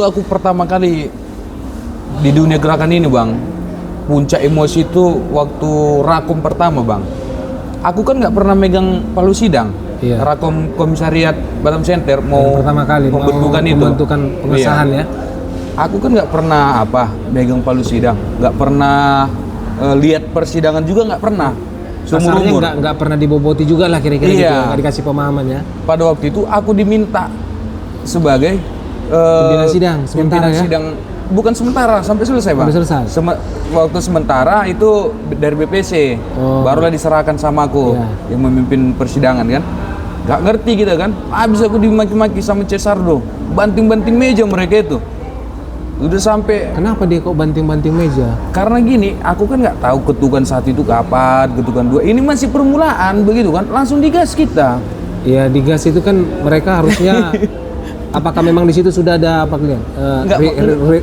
aku pertama kali di dunia gerakan ini bang, puncak emosi itu waktu rakom pertama bang. Aku kan nggak pernah megang palu sidang. Iya. Rakom Komisariat Batam Center mau pertama kali membentukan pengesahan ya. Aku kan nggak pernah megang palu sidang, nggak pernah lihat persidangan juga nggak pernah. Seumur umur nggak pernah diboboti juga lah kira-kira gitu, nggak dikasih pemahaman ya. Pada waktu itu aku diminta sebagai pimpinan sidang sementara ya. Sidang bukan sementara sampai selesai bang. Waktu sementara itu dari BPC barulah diserahkan sama aku yang memimpin persidangan kan. Gak ngerti kita kan. Habis aku dimaki-maki sama Cesardo, banting-banting meja mereka itu. Udah sampai. Kenapa dia kok banting-banting meja? Karena gini, aku kan nggak tahu ketukan satu itu kapan, ketukan dua. Ini masih permulaan begitu kan, langsung digas kita. Iya digas itu kan mereka harusnya. Apakah memang di situ sudah ada apa kalian?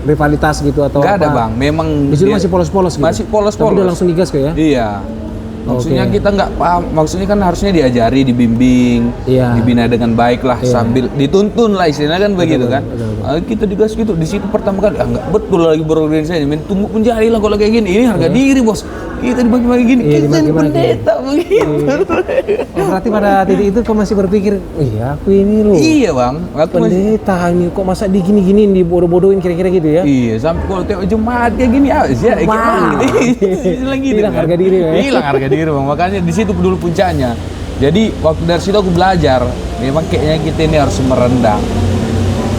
Rivalitas gitu atau nggak apa? Ada bang, memang di situ masih polos-polos gitu. Masih polos-polos. Tapi udah langsung digas kayak ya? Iya. Maksudnya kita nggak paham, maksudnya kan harusnya diajari, dibimbing, dibina dengan baik lah, sambil dituntun lah istilahnya kan begitu kan. Kita digas gitu, di situ pertama kali nggak betul lagi berorganisasi, tunggu penjari lah kalau kayak gini, ini harga diri bos, kita dibagi-bagi gini, kita ini pendeta begitu. Berarti pada titik itu kau masih berpikir, iya aku ini loh. Iya bang, aku pendeta ini kok masa digini-giniin, dibodoh-bodohin kira-kira gitu ya? Iya, sampai kalau tengok jemaat kayak gini ya, hilang harga diri ya. Hilang harga diri bang, makanya di situ dulu puncaknya. Jadi waktu dari situ aku belajar, memang kayaknya kita ini harus merendah,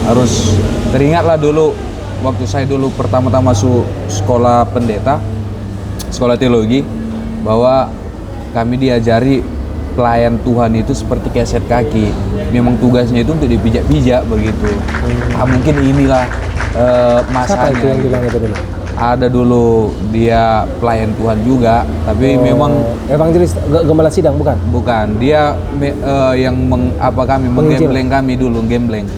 harus teringatlah dulu waktu saya dulu pertama-tama masuk sekolah pendeta, sekolah teologi, bahwa kami diajari pelayan Tuhan itu seperti keset kaki, memang tugasnya itu untuk dipijak-pijak begitu. Mungkin inilah masanya. Siapa itu yang bilang itu dulu? Ada dulu dia pelayan Tuhan juga, tapi memang evangelis gembala sidang bukan? Bukan, dia yang menggembleng kami dulu, gembleng.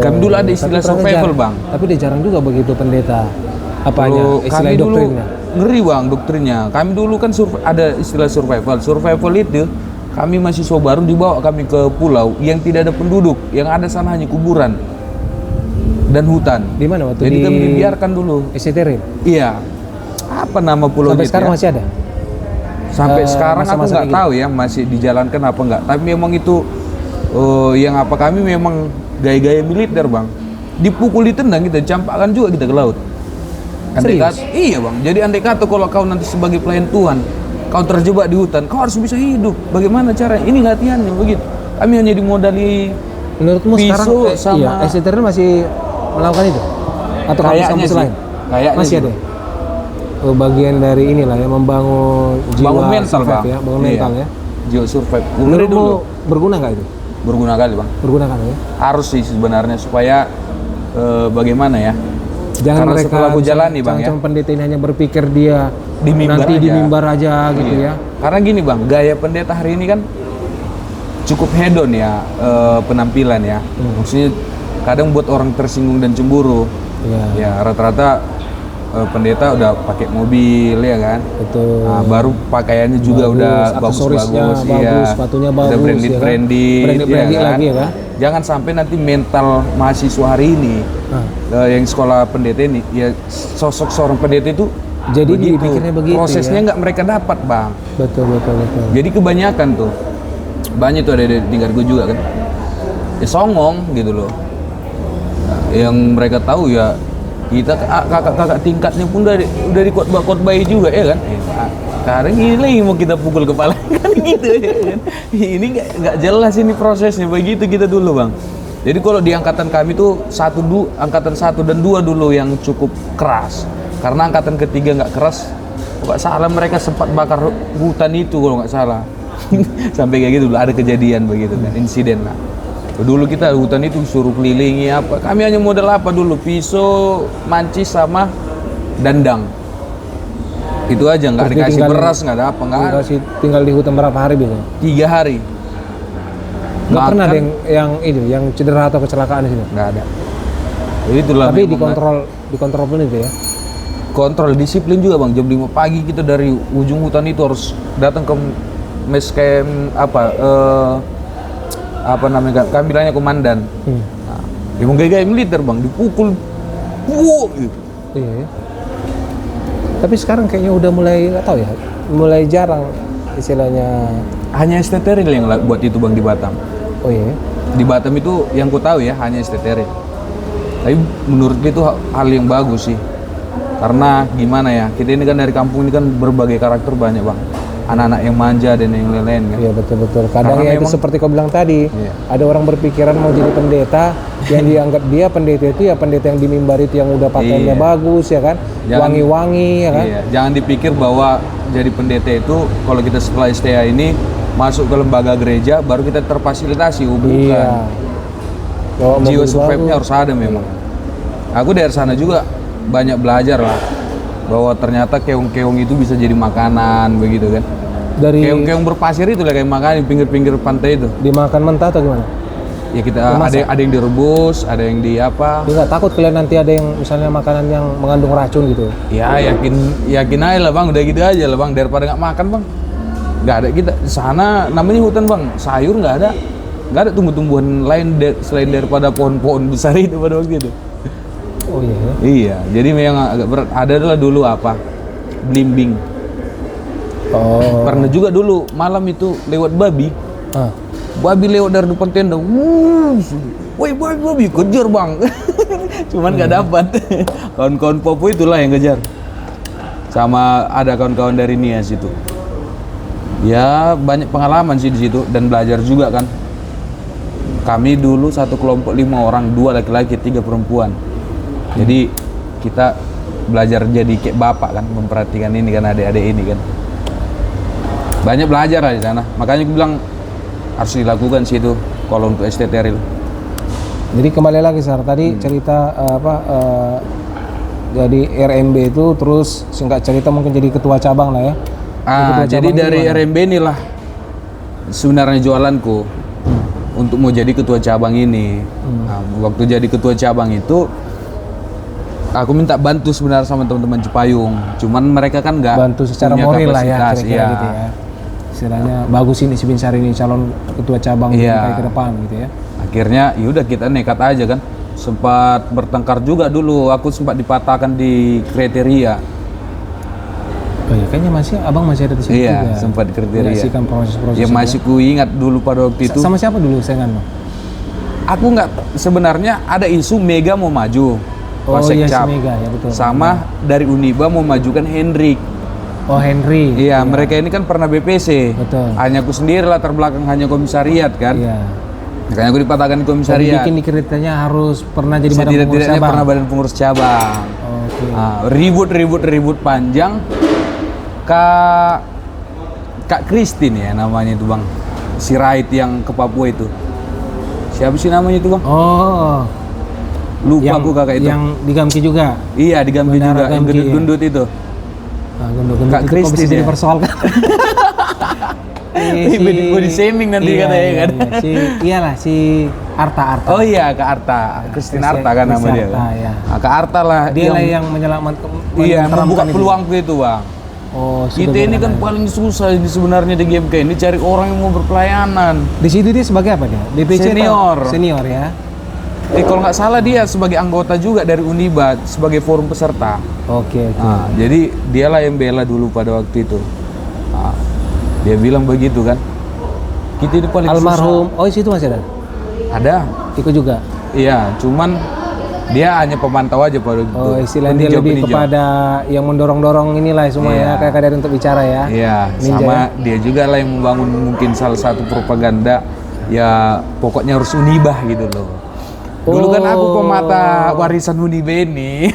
Kami dulu ada istilah survival bang. Tapi dia jarang juga begitu pendeta. Apanya? Istilah doktrinnya? Ngeri bang doktrinnya. Kami dulu kan ada istilah survival. Survival itu kami mahasiswa baru dibawa kami ke pulau yang tidak ada penduduk, yang ada sana hanya kuburan dan hutan. Di mana waktu? Jadi kami dibiarkan dulu. SCTR? Iya. Apa nama pulau sampai sekarang masih ada? Sampai sekarang aku nggak tahu ya masih dijalankan apa enggak. Tapi memang itu kami memang gaya-gaya militer bang. Dipukul, ditendang kita, campakkan juga kita ke laut. Iya bang. Jadi andai kata kalau kau nanti sebagai pelayan Tuhan, kau terjebak di hutan, kau harus bisa hidup. Bagaimana caranya? Ini latihannya begitu. Kami hanya dimodali menurutmu pisau sekarang sama SCTR masih melakukan itu atau kampus lain? Kayaknya masih ada. Bagian dari inilah ya, membangun jiwa mental bang. Ya, bangun mental ya. Jiwa survive. Menurutmu berguna nggak itu? Berguna kali bang. Berguna kan ya? Harus sih sebenarnya supaya bagaimana ya? Jangan karena mereka setelah aku jalani bang ya. Pendeta ini hanya berpikir dia di mimbar aja gitu ya. Karena gini bang, gaya pendeta hari ini kan cukup hedon ya penampilan ya. Maksudnya kadang buat orang tersinggung dan cemburu. Ya rata-rata pendeta udah pakai mobil ya kan. Betul. Nah, baru pakaiannya juga udah bagus-bagus, sepatunya bagus, udah branded ya lagi ya kan. Jangan sampai nanti mental mahasiswa hari ini yang sekolah pendeta ini, ya sosok seorang pendeta itu jadi dipikirnya begitu. Prosesnya nggak mereka dapat bang. Betul. Jadi kebanyakan tuh, banyak tuh ada di tingkat gue juga kan, ya songong gitu loh. Nah, yang mereka tahu ya kita kakak tingkatnya pun udah di khotbah juga ya kan. Sekarang ini lagi mau kita pukul kepala kan gitu ya kan. Ini nggak jelas ini prosesnya begitu kita dulu bang. Jadi kalau di angkatan kami tuh angkatan 1 dan 2 dulu yang cukup keras. Karena angkatan ketiga nggak keras, nggak salah mereka sempat bakar hutan itu kalau nggak salah. Sampai kayak gitu dulu ada kejadian begitu kan, insiden lah. Dulu kita hutan itu suruh kelilingi apa. Kami hanya modal apa dulu? Pisau, mancis sama dandang. Itu aja, nggak dikasih beras, nggak ada apa, nggak ada. Tinggal di hutan berapa hari biasanya? 3 hari. Nggak pernah ada yang cedera atau kecelakaan di sini? Nggak ada. Itulah. Tapi dikontrol pun itu ya? Kontrol, disiplin juga bang. Jam 5 pagi kita dari ujung hutan itu harus datang ke mes camp apa namanya, kami bilangnya komandan. Nah, Emang gaya militer bang, dipukul, gitu. Iya. Tapi sekarang kayaknya udah mulai nggak tahu ya, mulai jarang istilahnya. Hanya esteteril yang buat itu bang di Batam. Oh iya. Di Batam itu yang ku tahu ya hanya esteteril. Tapi menurut itu hal yang bagus sih. Karena gimana ya, kita ini kan dari kampung ini kan berbagai karakter banyak bang. Anak-anak yang manja dan yang lain-lain kan. Iya betul-betul. Kadang Karena ya itu memang- seperti kau bilang tadi, Iya. ada orang berpikiran mau jadi pendeta, yang dianggap dia pendeta itu ya pendeta yang di mimbar itu yang udah pakaiannya Iya. bagus ya kan, Jangan- wangi-wangi ya kan. Iya, jangan dipikir bahwa jadi pendeta itu kalau kita setelah STA ini masuk ke lembaga gereja baru kita terfasilitasi, bukan. Iya. Bawa mobil Jiwa survive-nya bagus. harus ada memang. Aku dari sana juga banyak belajar lah bahwa ternyata keong-keong itu bisa jadi makanan begitu kan. Dari Keong-keong berpasir itu lah kayak makan di pinggir-pinggir pantai itu. dimakan mentah atau gimana? Ya kita Dimasak? ada yang direbus, ada yang di apa. Dia nggak takut kalian nanti ada yang misalnya makanan yang mengandung racun gitu? Ya yakin aja lah bang, udah gitu aja lah bang daripada nggak makan bang. Nggak ada kita di sana namanya hutan bang, sayur nggak ada tumbuh-tumbuhan lain selain daripada pohon-pohon besar itu pada waktu itu. Oh iya. Ya. Iya, jadi memang agak berat. Ada adalah dulu apa? Blimbing. Oh. Pernah juga dulu malam itu lewat babi. Ah. Babi lewat dari depan tenda. Woi babi kejar bang. Cuman nggak dapat. Kawan-kawan Popo itulah yang kejar. Sama ada kawan-kawan dari Nias itu. Ya banyak pengalaman sih di situ dan belajar juga kan. Kami dulu satu kelompok 5 orang, 2 laki-laki, 3 perempuan. Jadi kita belajar jadi kayak bapak kan, memperhatikan ini kan adik-adik ini kan. Banyak belajar lah di sana. Makanya aku bilang harus dilakukan sih itu kalau untuk esteteril. Jadi kembali lagi Sar, tadi cerita jadi RMB itu terus singkat cerita mungkin jadi ketua cabang lah ya. Ketua Jadi cabang dari gimana? RMB inilah sebenarnya jualanku untuk mau jadi ketua cabang ini. Nah, waktu jadi ketua cabang itu aku minta bantu sebenarnya sama teman-teman Cipayung. Cuman mereka kan nggak Bantu secara punya moral lah ya kapasitas, kira-kira iya. gitu ya. Istilahnya bagus ini si Binsar ini calon ketua cabang Iya. ke depan gitu ya. Akhirnya yaudah kita nekat aja kan. Sempat bertengkar juga dulu. Aku sempat dipatahkan di kriteria. Oh iya, kayaknya abang masih ada di situ Iya, juga. sempat kriteria. Menyaksikan proses-proses Ya itu masih ku ingat dulu pada waktu ya. itu. Sama siapa dulu saingan lo? Aku nggak sebenarnya ada isu Mega mau maju. Oh Wasek iya si Cap. Mega ya betul. Sama dari Uniba mau majukan Hendrik. Oh Henry. Iya, mereka ini kan pernah BPC. Betul. Hanya aku sendiri latar belakang hanya komisariat kan. Iya. Makanya aku dipatahkan di Jadi komisariat. bikin di kriteria harus pernah jadi badan pengurus Setidak-tidaknya cabang. pernah badan pengurus cabang. Oke. Ribut panjang. Kak Christine ya namanya itu bang. Si Rait yang ke Papua itu. Siapa sih namanya itu bang? Oh. Lupa aku kakak itu. Yang di Gamki juga. Iya di Gampi Bendara juga, yang Gamki, gendut-gendut itu. Nah, gendut-gendut Kak itu kok bisa Christine jadi ya? persoalkan. Body shaming nanti katanya kan. Iya. Iyalah si Arta. Oh iya Kak Arta, Christine Christian- Arta kan nama Christian dia. Arta, ya. Nah, Kak Arta lah Dia lah yang menyelamatkan. iya menerapkan membuka itu. peluangku itu bang. Oh, Kita sudah ini kan benar. paling susah ini sebenarnya di GMK ini cari orang yang mau berpelayanan. Di situ dia sebagai apa dia? DPC Senior. atau? Senior ya. Kalau nggak salah dia sebagai anggota juga dari Uniba sebagai forum peserta. Oke. Nah, jadi dialah yang bela dulu pada waktu itu. Nah, dia bilang begitu kan. Kita ini paling Almarhum. Oh, di situ masih ada. susah. Ada. Ikut juga. Iya, cuman dia hanya pemantau aja pada waktu Oh, itu. istilahnya dia lebih Peninjau. kepada yang mendorong-dorong inilah semua Iya. ya, kayak kadang untuk bicara ya. Iya, Ninja sama dia juga lah yang membangun mungkin salah satu propaganda ya pokoknya harus Unibah gitu loh. Dulu kan aku pemata warisan Uniba ini.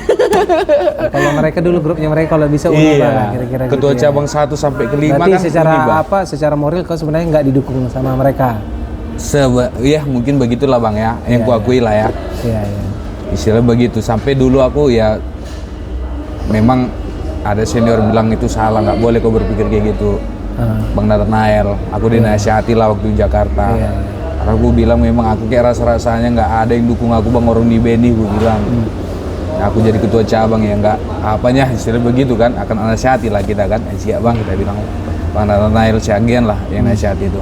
Kalau mereka dulu grupnya mereka kalau bisa Uniba lah kira-kira Ketua gitu ya. cabang 1 sampai ke 5 Berarti kan secara Uniba. apa? Secara moral kau sebenarnya nggak didukung sama mereka. Ya mungkin begitulah Bang ya, yang Iya, kuakui lah ya. Iya, iya. Istilah begitu. Sampai dulu aku ya memang ada senior bilang itu salah, nggak boleh kau berpikir kayak gitu. Ah, Bang Nathanael, aku dinasihati lah waktu di Jakarta. Iya, iya. Karena aku bilang memang aku kayak rasa-rasanya nggak ada yang dukung aku Bang orang di Beni, gue bilang. Nah, aku jadi ketua cabang ya nggak apanya istilah begitu kan, akan nasihati lah kita kan. Siap Bang, kita bilang Bang Nathanael Siagian lah yang nasihati itu.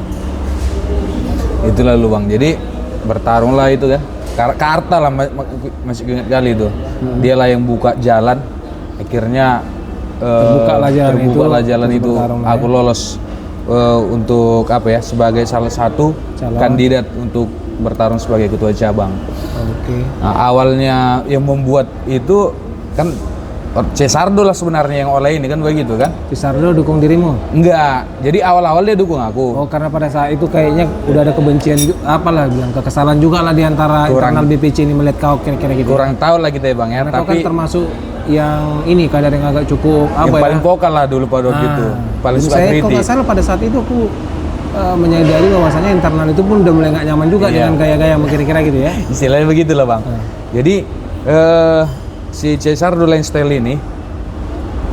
Itulah lu Bang. Jadi bertarung lah itu kan. Karta lah masih ingat kali itu. Dialah yang buka jalan, akhirnya terbukalah jalan itu aku lolos untuk apa ya, sebagai salah satu kandidat untuk bertarung sebagai ketua cabang. Oke. Nah, awalnya yang membuat itu kan Cesardo lah sebenarnya yang oleh ini kan begitu kan. Cesardo dukung dirimu? Enggak, jadi awal-awal dia dukung aku. Oh, karena pada saat itu kayaknya udah ada kebencian apalah bilang kekesalan juga lah di antara internal BPC ini melihat kau kira-kira gitu. Kurang tahu lah kita ya Bang ya, karena tapi kau kan termasuk yang ini kadar yang agak cukup yang paling vokal lah dulu pada waktu itu. Paling suka kritik. Kalau nggak salah pada saat itu aku menyadari bahwasanya internal itu pun udah mulai nggak nyaman juga dengan gaya-gaya kira-kira gitu ya. Istilahnya begitulah Bang. Jadi si Cesardo lain style ini,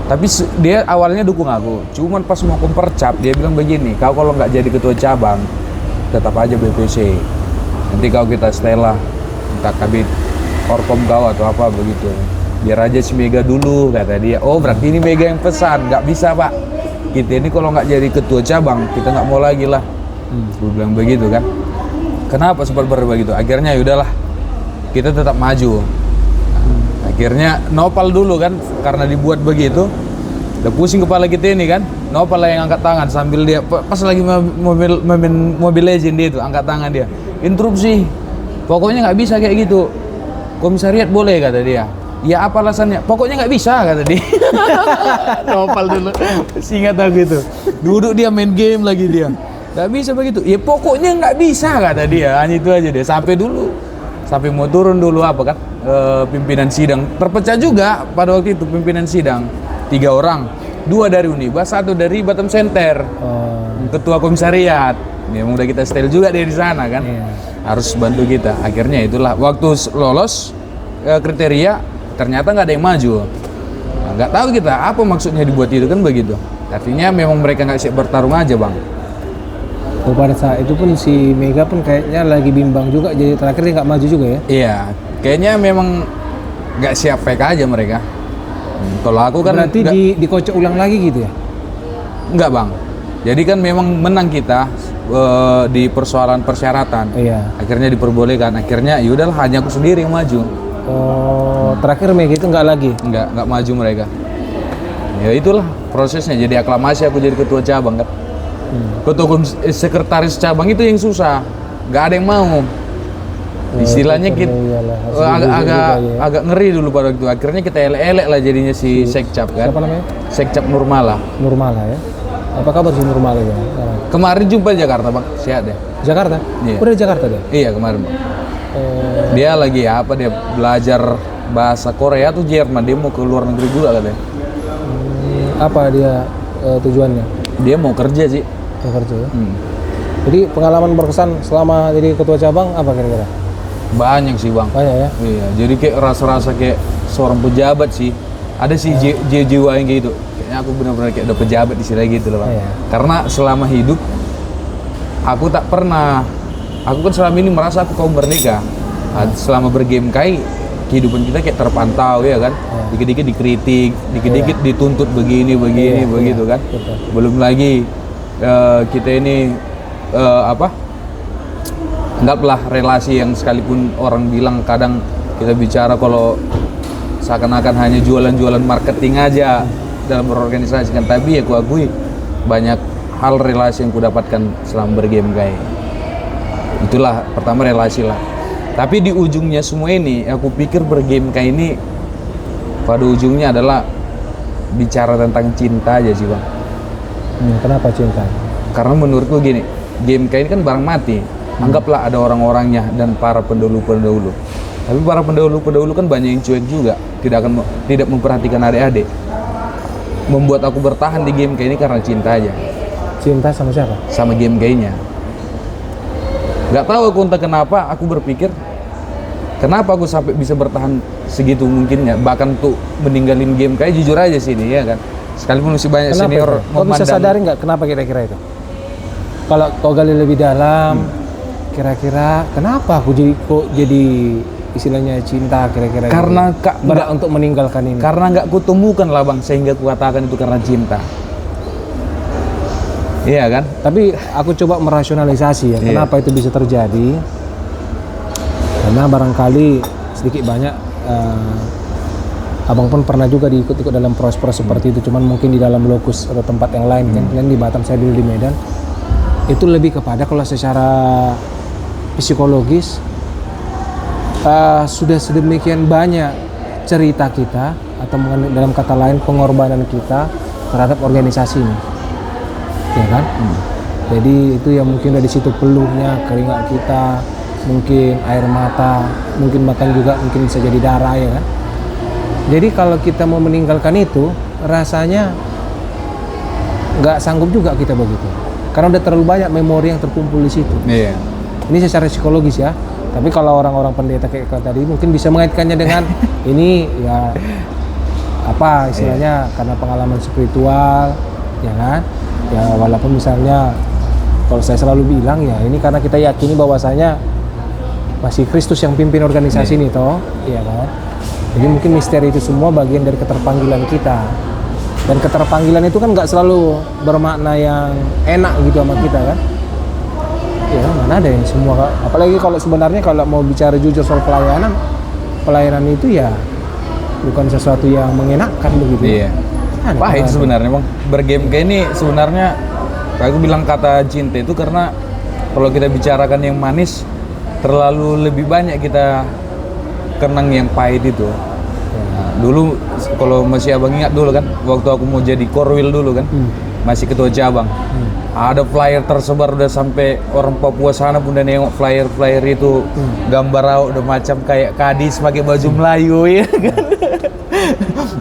tapi dia awalnya dukung aku. Cuman pas mau kompercap dia bilang begini, kau kalau nggak jadi ketua cabang tetap aja BPC. Nanti kau kita style lah, entah kabit orkom kau atau apa begitu. Biar aja si Mega dulu kata dia. Oh berarti ini Mega yang pesan, nggak bisa Pak. Kita ini kalau nggak jadi ketua cabang kita nggak mau lagi lah. Gue bilang begitu kan. Kenapa sempat begitu? Akhirnya yaudahlah kita tetap maju. Akhirnya nopal dulu kan, karena dibuat begitu udah pusing kepala kita ini kan. Nopal lah yang angkat tangan sambil dia pas lagi mobil legend dia itu angkat tangan dia, interupsi, pokoknya nggak bisa kayak gitu, komisariat boleh kata dia. Ya apa alasannya? Pokoknya nggak bisa kata dia. Nopal dulu singkat aku itu, duduk dia main game lagi dia, nggak bisa begitu. Ya pokoknya nggak bisa kata dia, hanya itu aja dia. Sampai mau turun dulu apa kan, pimpinan sidang terpecah juga pada waktu itu. Pimpinan sidang 3 orang, 2 dari Unibas, 1 dari Batam Center. Ketua komisariat ya udah kita setel juga dia di sana kan. Harus bantu kita. Akhirnya itulah waktu lolos kriteria ternyata nggak ada yang maju. Nggak tahu kita apa maksudnya dibuat itu kan begitu. Artinya memang mereka nggak siap bertarung aja Bang. Oh, pada saat itu pun si Mega pun kayaknya lagi bimbang juga, jadi terakhir dia nggak maju juga ya? Iya, kayaknya memang nggak siap fake aja mereka. Kalau aku kan berarti dikocok ulang lagi gitu ya? Enggak Bang, jadi kan memang menang kita di persoalan persyaratan. Iya. Akhirnya diperbolehkan, akhirnya yaudahlah hanya aku sendiri yang maju. Oh, terakhir Mega itu nggak lagi? Nggak maju mereka. Ya itulah prosesnya, jadi aklamasi aku jadi ketua cabang kan. Ketua sekretaris cabang itu yang susah, nggak ada yang mau. Istilahnya kita agak ngeri dulu pada waktu itu. Akhirnya kita elek-elek lah jadinya si Sekcap kan. Siapa namanya? Sekcap Nurmala. Nurmala ya. Apa kabar si Nurmala ya? Kemarin jumpa di Jakarta Bang, sehat deh. Jakarta? Iya. Udah di Jakarta dia? Iya kemarin Bang. Dia lagi apa, dia belajar bahasa Korea tuh Jerman, dia mau ke luar negeri juga katanya. Apa dia tujuannya? Dia mau kerja sih. Mau kerja ya? Jadi pengalaman berkesan selama jadi ketua cabang apa kira-kira? Banyak sih Bang. Banyak ya? Iya, jadi kayak rasa-rasa kayak seorang pejabat sih. Ada sih jiwa yang kayak gitu. Kayaknya aku benar-benar kayak udah pejabat istilahnya gitu loh Bang. Karena selama hidup aku tak pernah, aku kan selama ini merasa aku kaum merdeka. Selama bergame kai, kehidupan kita kayak terpantau ya kan. Dikit-dikit dikritik, dikit-dikit dituntut begini begitu kan. Betul. Belum lagi kita ini anggaplah relasi yang sekalipun orang bilang kadang kita bicara kalau seakan-akan hanya jualan-jualan marketing aja dalam berorganisasi kan, tapi ya aku akui banyak hal relasi yang ku dapatkan selama bergame kayak itulah. Pertama relasi lah, tapi di ujungnya semua ini aku pikir bergame kayak ini pada ujungnya adalah bicara tentang cinta aja sih Bang. Kenapa cinta? Karena menurutku gini, game kayak ini kan barang mati. Anggaplah ada orang-orangnya dan para pendahulu-pendahulu. Tapi para pendahulu-pendahulu kan banyak yang cuek juga, tidak memperhatikan adik-adik. Membuat aku bertahan di game kayak ini karena cinta aja. Cinta sama siapa? Sama game kayaknya. Gak tahu aku entah kenapa aku berpikir, kenapa aku sampai bisa bertahan segitu mungkinnya, bahkan tuh meninggalin game kayak jujur aja sih ini ya kan. Sekalipun masih banyak kenapa senior itu? Kau bisa sadari nggak kenapa kira-kira itu? Kalau kau gali lebih dalam, kira-kira kenapa aku jadi istilahnya cinta kira-kira? Karena berat untuk meninggalkan ini. Karena nggak kutemukan lah Bang, sehingga kukatakan itu karena cinta. Iya kan? Tapi aku coba merasionalisasi ya, kenapa itu bisa terjadi? Karena barangkali sedikit banyak abang pun pernah juga diikut-ikut dalam proses-proses seperti itu, cuman mungkin di dalam lokus atau tempat yang lain kan. Kalian di Batam, saya dulu di Medan. Itu lebih kepada kalau secara psikologis sudah sedemikian banyak cerita kita atau dalam kata lain pengorbanan kita terhadap organisasi ini, ya kan? Jadi itu yang mungkin dari situ peluhnya, keringat kita, mungkin air mata, mungkin bahkan juga mungkin bisa jadi darah, ya kan? Jadi kalau kita mau meninggalkan itu, rasanya nggak sanggup juga kita begitu, karena udah terlalu banyak memori yang terkumpul di situ. Iya. Ini secara psikologis ya. Tapi kalau orang-orang pendeta kayak tadi mungkin bisa mengaitkannya dengan ini ya apa istilahnya karena pengalaman spiritual, ya kan? Ya walaupun misalnya kalau saya selalu bilang ya ini karena kita yakini bahwasanya masih Kristus yang pimpin organisasi ini toh, ya kan? Jadi mungkin misteri itu semua bagian dari keterpanggilan kita. Dan keterpanggilan itu kan nggak selalu bermakna yang enak gitu sama kita kan? Ya mana ada yang semua, apalagi kalau sebenarnya kalau mau bicara jujur soal pelayanan itu ya bukan sesuatu yang mengenakan begitu. Iya. Pahit sebenarnya bang, bergame kayak ini sebenarnya aku bilang kata cinta itu karena kalau kita bicarakan yang manis terlalu lebih banyak kita kenang yang pahit itu. Nah, dulu kalau masih abang ingat dulu kan waktu aku mau jadi korwil dulu kan, masih ketua cabang. Ada flyer tersebar udah sampai orang Papua sana pun udah nengok flyer itu gambar udah macam kayak kadis pakai baju Melayu ya kan.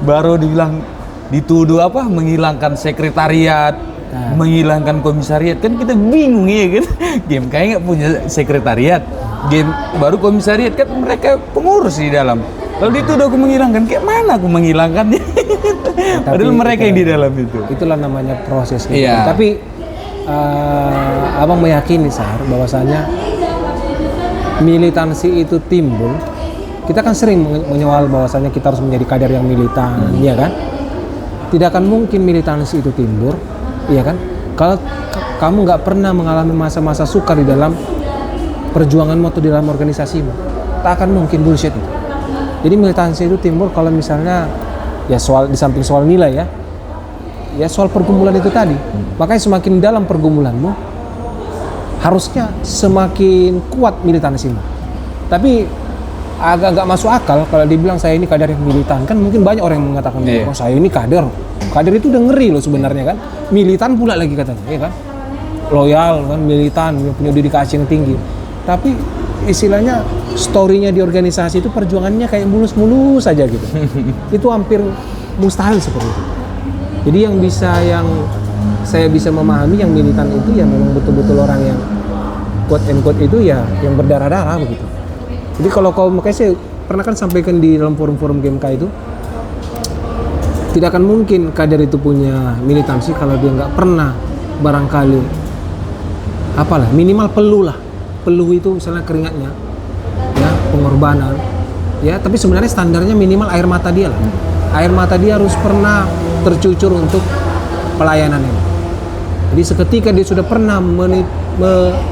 Baru dibilang dituduh apa menghilangkan sekretariat, menghilangkan komisariat, kan kita bingung ya kan. Game kayak nggak punya sekretariat, game baru komisariat kan mereka pengurus di dalam. Lalu dituduh aku menghilangkan, kayak mana aku menghilangkannya? Padahal mereka yang di dalam itu. Itulah namanya proses gitu. Iya. Tapi abang meyakini Sar bahwasanya militansi itu timbul. Kita kan sering menyoal bahwasanya kita harus menjadi kader yang militan, ya kan? Tidak akan mungkin militansi itu timbul, ya kan? Kalau kamu nggak pernah mengalami masa-masa sukar di dalam perjuanganmu atau di dalam organisasimu, tak akan mungkin bullshit itu. Jadi militansi itu timbul kalau misalnya ya soal di samping soal nilai ya soal pergumulan itu tadi. Makanya semakin dalam pergumulanmu harusnya semakin kuat militansimu. Tapi agak masuk akal kalau dibilang saya ini kader yang militan, kan mungkin banyak orang yang mengatakan oh saya ini kader itu udah ngeri loh sebenarnya kan, militan pula lagi katanya, ya kan, loyal kan, militan, punya dedikasi yang tinggi. Tapi istilahnya story-nya di organisasi itu perjuangannya kayak mulus-mulus saja gitu. Itu hampir mustahil seperti itu. Jadi yang saya bisa memahami yang militan itu ya memang betul-betul orang yang quote and quote itu ya yang berdarah-darah begitu. Jadi kalau makanya saya pernah kan sampaikan di dalam forum-forum GMK itu, tidak akan mungkin kader itu punya militansi kalau dia nggak pernah barangkali apalah minimal peluh itu misalnya keringatnya ya, pengorbanan ya, tapi sebenarnya standarnya minimal air mata dia lah. Air mata dia harus pernah tercucur untuk pelayanan ini. Jadi seketika dia sudah pernah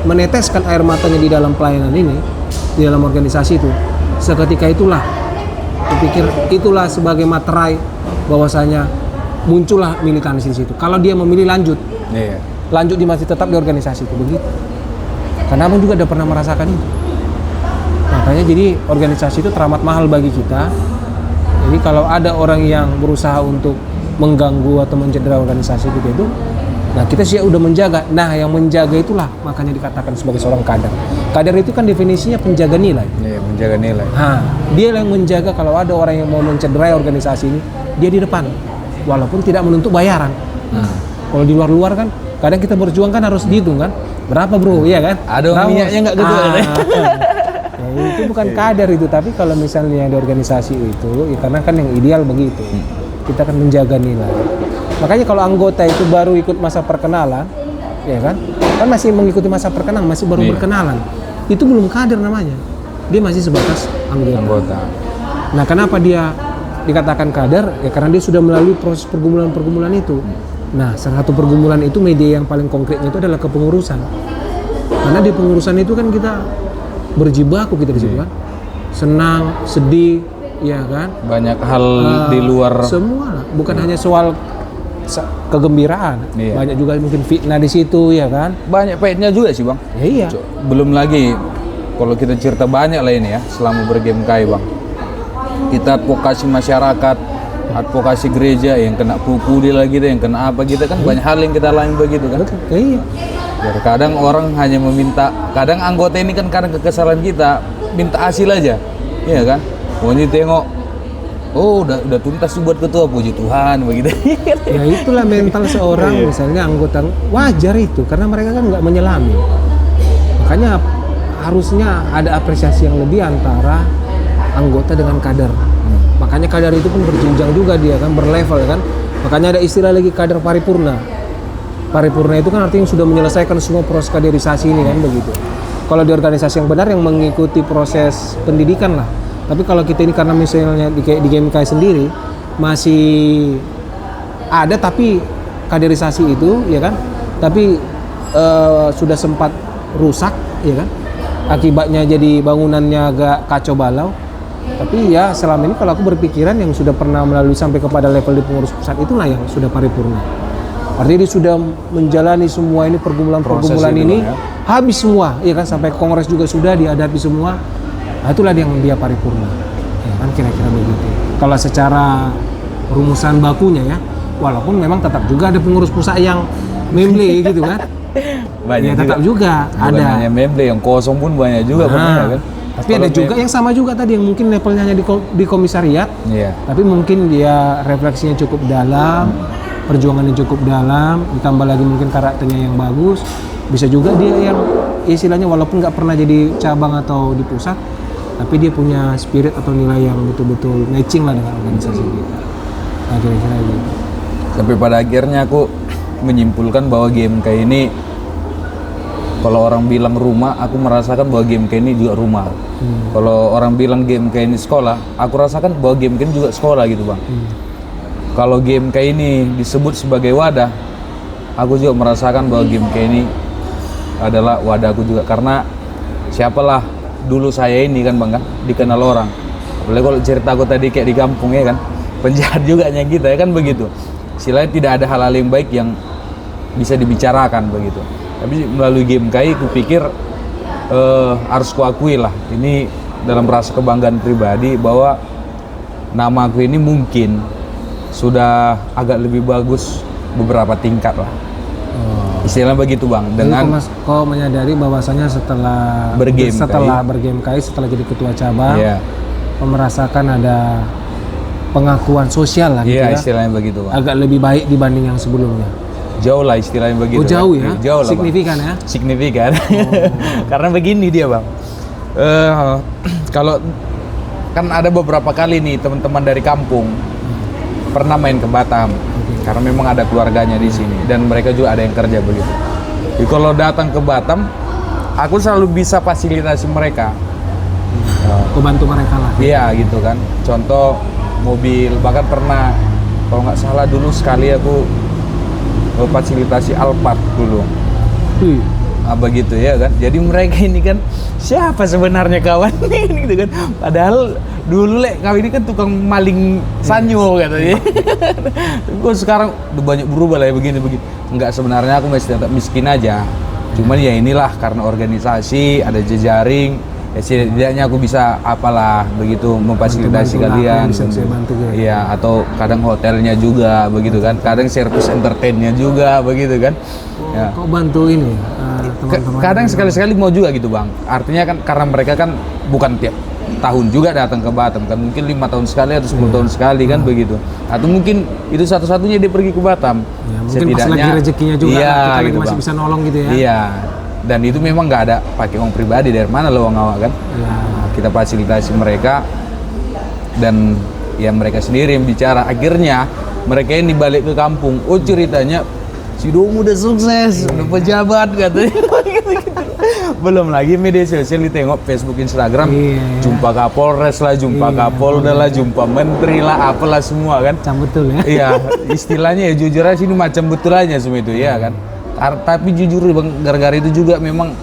meneteskan air matanya di dalam pelayanan ini, di dalam organisasi itu, seketika itulah kupikir itulah sebagai materai bahwasanya muncullah militansi di situ. Kalau dia memilih lanjut dia masih tetap di organisasi itu begitu. Karena abang juga udah pernah merasakan itu. Makanya jadi organisasi itu teramat mahal bagi kita. Jadi kalau ada orang yang berusaha untuk mengganggu atau mencederai organisasi itu, nah kita sih udah menjaga. Nah yang menjaga itulah makanya dikatakan sebagai seorang kader. Kader itu kan definisinya penjaga nilai. Iya, penjaga nilai. Nah, dia yang menjaga kalau ada orang yang mau mencederai organisasi ini, dia di depan, walaupun tidak menuntut bayaran. Nah, kalau di luar-luar kan, kadang kita berjuang kan harus dihitung kan, berapa bro, iya kan? Ada minyaknya nggak gitu. Ya, itu bukan kader itu, tapi kalau misalnya yang di organisasi itu, ya karena kan yang ideal begitu. Kita akan menjaga nilai. Makanya kalau anggota itu baru ikut masa perkenalan, ya kan masih mengikuti masa perkenalan, masih baru berkenalan, itu belum kader namanya. Dia masih sebatas anggota. Nah, kenapa dia dikatakan kader? Ya karena dia sudah melalui proses pergumulan-pergumulan itu. Nah, salah satu pergumulan itu media yang paling konkretnya itu adalah kepengurusan. Karena di pengurusan itu kan kita berjibaku kita di situ kan. Senang, sedih, ya kan. Banyak hal di luar. Semua lah, bukan hanya soal kegembiraan. Iya. Banyak juga mungkin fitnah di situ, ya kan. Banyak pahitnya juga sih bang. Ya, iya. Belum lagi kalau kita cerita banyak lah ini ya selama bergame kai bang. Kita advokasi masyarakat, advokasi gereja yang kena pukuli lagi, yang kena apa kita kan banyak hal yang kita alami begitu kan. Ya, iya. Biar kadang orang hanya meminta, kadang anggota ini kan karena kekesalan kita minta hasil aja, iya kan? Pokoknya tengok, oh udah tuntas tuh buat ketua, puji Tuhan begitu. Ya itulah mental seorang misalnya anggota, wajar itu karena mereka kan nggak menyelami. Makanya harusnya ada apresiasi yang lebih antara anggota dengan kader. Makanya kader itu pun berjenjang juga dia kan, berlevel kan. Makanya ada istilah lagi kader paripurna. Paripurna itu kan artinya sudah menyelesaikan semua proses kaderisasi ini kan begitu. Kalau di organisasi yang benar yang mengikuti proses pendidikan lah. Tapi kalau kita ini karena misalnya di GMK sendiri masih ada tapi kaderisasi itu ya kan, tapi sudah sempat rusak ya kan. Akibatnya jadi bangunannya agak kacau balau. Tapi ya selama ini kalau aku berpikiran yang sudah pernah melalui sampai kepada level di pengurus pusat itulah yang sudah paripurna. Artinya dia sudah menjalani semua ini pergumulan-pergumulan ini ya. Habis semua, ya kan sampai kongres juga sudah dihadapi semua. Nah, itulah yang dia paripurna. Ya kan kira-kira begitu. Kalau secara rumusan bakunya ya, walaupun memang tetap juga ada pengurus pusat yang memble gitu kan. Banyak ya, tetap juga bukan ada. Hanya memble yang kosong pun banyak juga kan. Tapi ada juga yang sama juga tadi yang mungkin levelnya hanya di komisariat. Iya. Tapi mungkin dia refleksinya cukup dalam. Perjuangannya cukup dalam, ditambah lagi mungkin karakternya yang bagus, bisa juga dia yang istilahnya walaupun nggak pernah jadi cabang atau di pusat, tapi dia punya spirit atau nilai yang betul-betul matching lah dengan organisasi kita. Nah, kira-kira gitu. Sampai pada akhirnya aku menyimpulkan bahwa GMK ini, kalau orang bilang rumah, aku merasakan bahwa GMK ini juga rumah. Kalau orang bilang GMK ini sekolah, aku rasakan bahwa GMK ini juga sekolah gitu bang. Kalau GMK ini disebut sebagai wadah, aku juga merasakan bahwa GMK ini adalah wadahku juga. Karena siapalah dulu saya ini kan bang kan, dikenal orang. Apalagi kalau cerita aku tadi kayak di kampung ya kan, penjahat juga nya kita ya kan begitu. Istilahnya tidak ada hal-hal yang baik yang bisa dibicarakan begitu. Tapi melalui GMK aku pikir harus kuakui lah, ini dalam rasa kebanggaan pribadi bahwa nama aku ini mungkin sudah agak lebih bagus beberapa tingkat lah. Istilahnya begitu bang. Dengan kau menyadari bahwasanya setelah bergame KAI, setelah jadi ketua cabang, kau merasakan ada pengakuan sosial lah gitu ya. Istilahnya begitu bang. Agak lebih baik dibanding yang sebelumnya. Jauh lah istilahnya begitu. Oh jauh ya? Jauh lah signifikan bang. Ya? Signifikan. Karena begini dia bang. Kalau kan ada beberapa kali nih teman-teman dari kampung pernah main ke Batam, karena memang ada keluarganya di sini dan mereka juga ada yang kerja begitu. Jadi kalau datang ke Batam, aku selalu bisa fasilitasi mereka. Aku bantu mereka lah. Iya gitu kan. Contoh mobil, bahkan pernah kalau nggak salah dulu sekali aku fasilitasi Alphard dulu. Begitu ya kan. Jadi mereka ini kan siapa sebenarnya kawan ini gitu kan. Padahal dulu kami ini kan tukang maling sanyo katanya. Gue sekarang udah banyak berubah lah ya begini. Enggak, sebenarnya aku masih tetap miskin aja. Cuman ya inilah karena organisasi, ada jejaring, ya setidaknya aku bisa apalah begitu memfasilitasi kalian. Iya, atau kadang hotelnya juga begitu kan. Kadang service entertainnya juga begitu kan. Ya. Kok bantu ini teman-teman? Kadang sekali-sekali mau juga gitu bang. Artinya kan karena mereka kan bukan tiap tahun juga datang ke Batam kan, mungkin 5 tahun sekali atau 10 tahun sekali kan begitu. Atau mungkin itu satu-satunya dia pergi ke Batam. Ya, mungkin pas lagi rezekinya juga kita gitu, masih bisa nolong gitu ya. Iya. Dan itu memang nggak ada pakai uang pribadi, dari mana lo uang awak kan? Ya. Kita fasilitasi mereka dan ya mereka sendiri yang bicara. Akhirnya mereka ini balik ke kampung. Oh ceritanya si Domo udah sukses, udah pejabat katanya. Belum lagi media sosial ditengok Facebook, Instagram, jumpa Kapolres lah, jumpa Kapolda lah, jumpa menteri lah, apalah semua kan. Macam betul ya. Iya, istilahnya ya jujur aja sini macam betul aja semua itu ya kan. Tapi jujur bang, gara-gara itu juga memang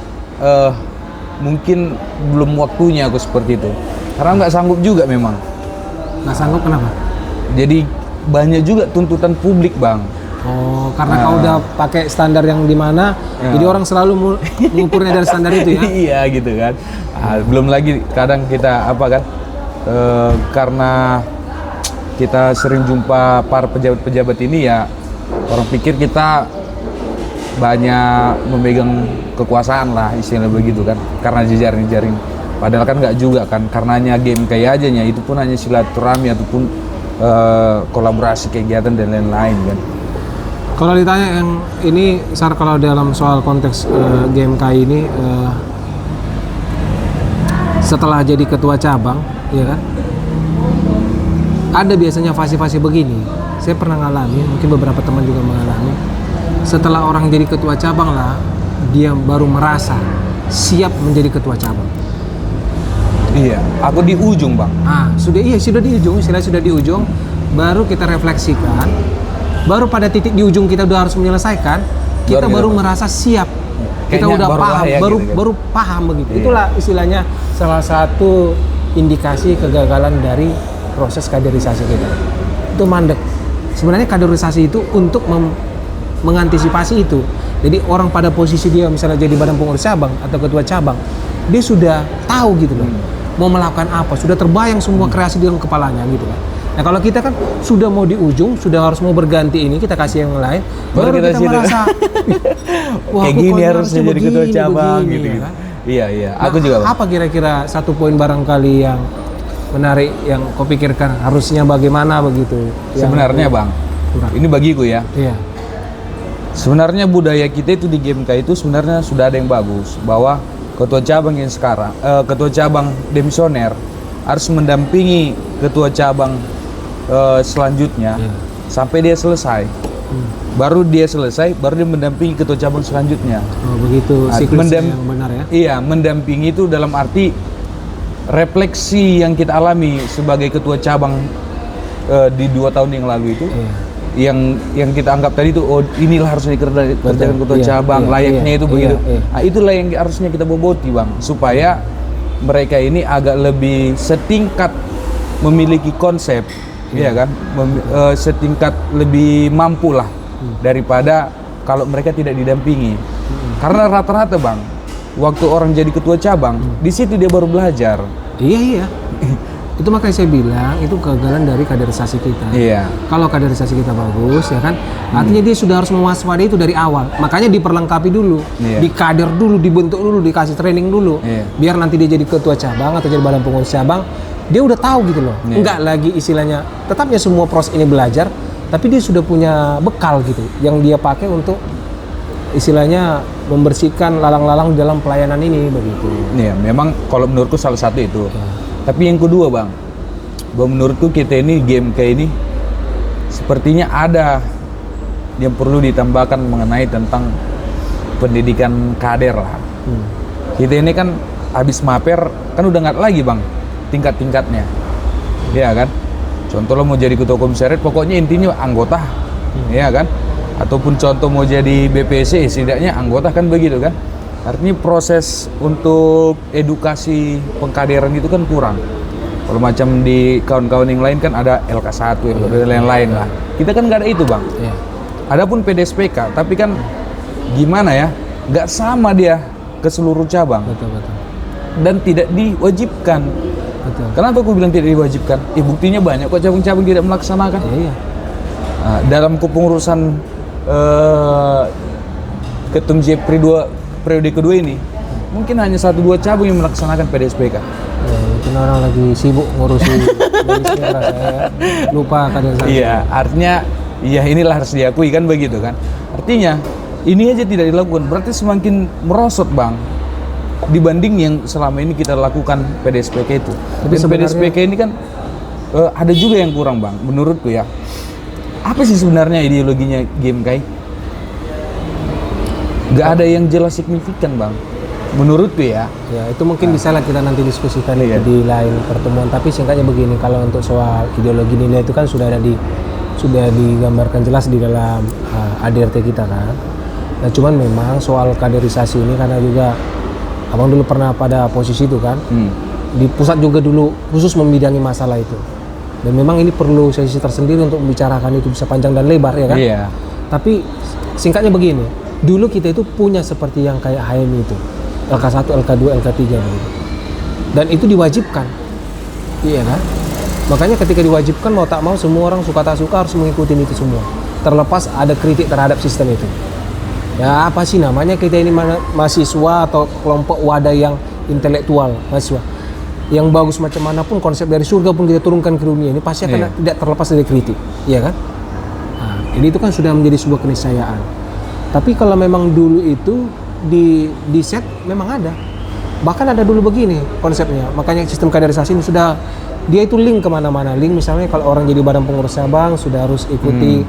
mungkin belum waktunya aku seperti itu. Karena nggak sanggup juga memang. Nggak sanggup kenapa? Jadi banyak juga tuntutan publik, Bang. Oh, karena kau udah pakai standar yang di mana, jadi orang selalu mengukurnya dari standar itu ya? Iya gitu kan. Belum lagi kadang kita apa kan, karena kita sering jumpa para pejabat-pejabat ini ya, orang pikir kita banyak memegang kekuasaan lah istilahnya begitu kan, karena jejaring-jejaring. Padahal kan nggak juga kan, karenanya game kayak ajanya itu pun hanya silaturahmi ataupun kolaborasi kegiatan dan lain-lain kan. Kalau ditanya yang ini, Sar, kalau dalam soal konteks GMK ini, setelah jadi ketua cabang, ya kan, ada biasanya fase-fase begini. Saya pernah ngalamin, mungkin beberapa teman juga mengalami. Setelah orang jadi ketua cabang lah, dia baru merasa siap menjadi ketua cabang. Iya, aku di ujung, Bang. Sudah di ujung, istilahnya sudah di ujung, baru kita refleksikan. Baru pada titik di ujung kita udah harus menyelesaikan, kita baru merasa siap. Kita Kayaknya udah paham, ya, gitu kan. baru paham begitu. Itulah istilahnya salah satu indikasi kegagalan dari proses kaderisasi kita. Itu mandek. Sebenarnya kaderisasi itu untuk mengantisipasi itu. Jadi orang pada posisi dia misalnya jadi badan pengurus cabang atau ketua cabang, dia sudah tahu gitu loh, mau melakukan apa, sudah terbayang semua kreasi di dalam kepalanya gitu kan. Nah kalau kita kan sudah mau di ujung, sudah harus mau berganti ini, kita kasih yang lain, baru kita merasa, wah kayak gini harusnya jadi ketua cabang gitu. Ya kan? Iya, Nah, aku juga. Apa kira-kira satu poin barangkali yang menarik yang kau pikirkan harusnya bagaimana begitu? Sebenarnya Bang, ini bagiku ya. Iya. Sebenarnya budaya kita itu di GMK itu sebenarnya sudah ada yang bagus, bahwa ketua cabang yang sekarang, ketua cabang demisioner harus mendampingi ketua cabang selanjutnya sampai dia selesai. Baru dia selesai, baru dia mendampingi ketua cabang selanjutnya. Oh begitu, siklusnya yang benar ya? Iya, mendampingi itu dalam arti refleksi yang kita alami sebagai ketua cabang di 2 tahun yang lalu itu. Yang kita anggap tadi itu, oh inilah harusnya dikerjakan ketua cabang, layaknya itu begitu. Nah, itulah yang harusnya kita boboti, Bang, supaya mereka ini agak lebih setingkat memiliki konsep, ya kan, setingkat lebih mampu lah daripada kalau mereka tidak didampingi. Karena rata-rata, Bang, waktu orang jadi ketua cabang, di situ dia baru belajar. Iya. Itu makanya saya bilang itu kegagalan dari kaderisasi kita. Iya. Kalau kaderisasi kita bagus, ya kan, artinya dia sudah harus mewaspadai itu dari awal. Makanya diperlengkapi dulu, dikader dulu, dibentuk dulu, dikasih training dulu, biar nanti dia jadi ketua cabang atau jadi badan pengurus cabang, dia udah tahu gitu loh. Enggak lagi istilahnya, tetapnya semua proses ini belajar, tapi dia sudah punya bekal gitu, yang dia pakai untuk istilahnya membersihkan lalang-lalang dalam pelayanan ini begitu. Iya, memang kalau menurutku salah satu itu. Tapi yang kedua, Bang, bahwa menurutku kita ini GMK ini sepertinya ada yang perlu ditambahkan mengenai tentang pendidikan kader lah. Kita ini kan habis maper kan udah nggak lagi, Bang, tingkat-tingkatnya, ya kan? Contoh lo mau jadi ketua komisariat, pokoknya intinya anggota, ya kan? Ataupun contoh mau jadi BPC, setidaknya anggota kan begitu kan? Artinya proses untuk edukasi pengkaderan itu kan kurang. Kalau macam di kawan-kawan yang lain kan ada LK1, dan lain-lain lah. Kita kan nggak ada itu, Bang. Adapun PDSPK, tapi kan gimana ya? Nggak sama dia ke seluruh cabang. Betul. Dan tidak diwajibkan. Betul. Kenapa aku bilang tidak diwajibkan? Buktinya banyak kok cabang-cabang tidak melaksanakan. Iya. Dalam kepengurusan Ketum Jepri periode kedua ini, mungkin hanya 1-2 cabang yang melaksanakan PDSPK. Mungkin orang lagi sibuk ngurusi saya lupa kaderisasi. Iya, artinya iya inilah harus diakui kan begitu kan. Artinya ini aja tidak dilakukan, berarti semakin merosot, Bang, dibanding yang selama ini kita lakukan PDSPK itu. Tapi dan PDSPK ini kan ada juga yang kurang, Bang, menurutku ya. Apa sih sebenarnya ideologinya GMK? Gak ada yang jelas signifikan, Bang, menurutku ya. Ya itu mungkin bisa lah kita nanti diskusikan di lain pertemuan. Tapi singkatnya begini, kalau untuk soal ideologi nilai itu kan sudah digambarkan jelas di dalam ADRT kita kan. Nah cuman memang soal kaderisasi ini karena juga Abang dulu pernah pada posisi itu kan. Di pusat juga dulu khusus membidangi masalah itu. Dan memang ini perlu sesi tersendiri untuk membicarakan itu, bisa panjang dan lebar ya kan. Iya. Tapi singkatnya begini, dulu kita itu punya seperti yang kayak HMI itu, LK1, LK2, LK3 begitu. Dan itu diwajibkan. Iya kan? Makanya ketika diwajibkan mau tak mau semua orang suka tak suka harus mengikuti itu semua. Terlepas ada kritik terhadap sistem itu. Ya apa sih namanya, kita ini mahasiswa atau kelompok wadah yang intelektual mahasiswa. Yang bagus macam mana pun konsep dari surga pun kita turunkan ke dunia ini pasti akan tidak terlepas dari kritik, iya kan? Nah, jadi itu kan sudah menjadi sebuah keniscayaan. Tapi kalau memang dulu itu di set memang ada. Bahkan ada dulu begini konsepnya. Makanya sistem kaderisasi ini sudah dia itu link kemana-mana. Link misalnya kalau orang jadi badan pengurus cabang sudah harus ikuti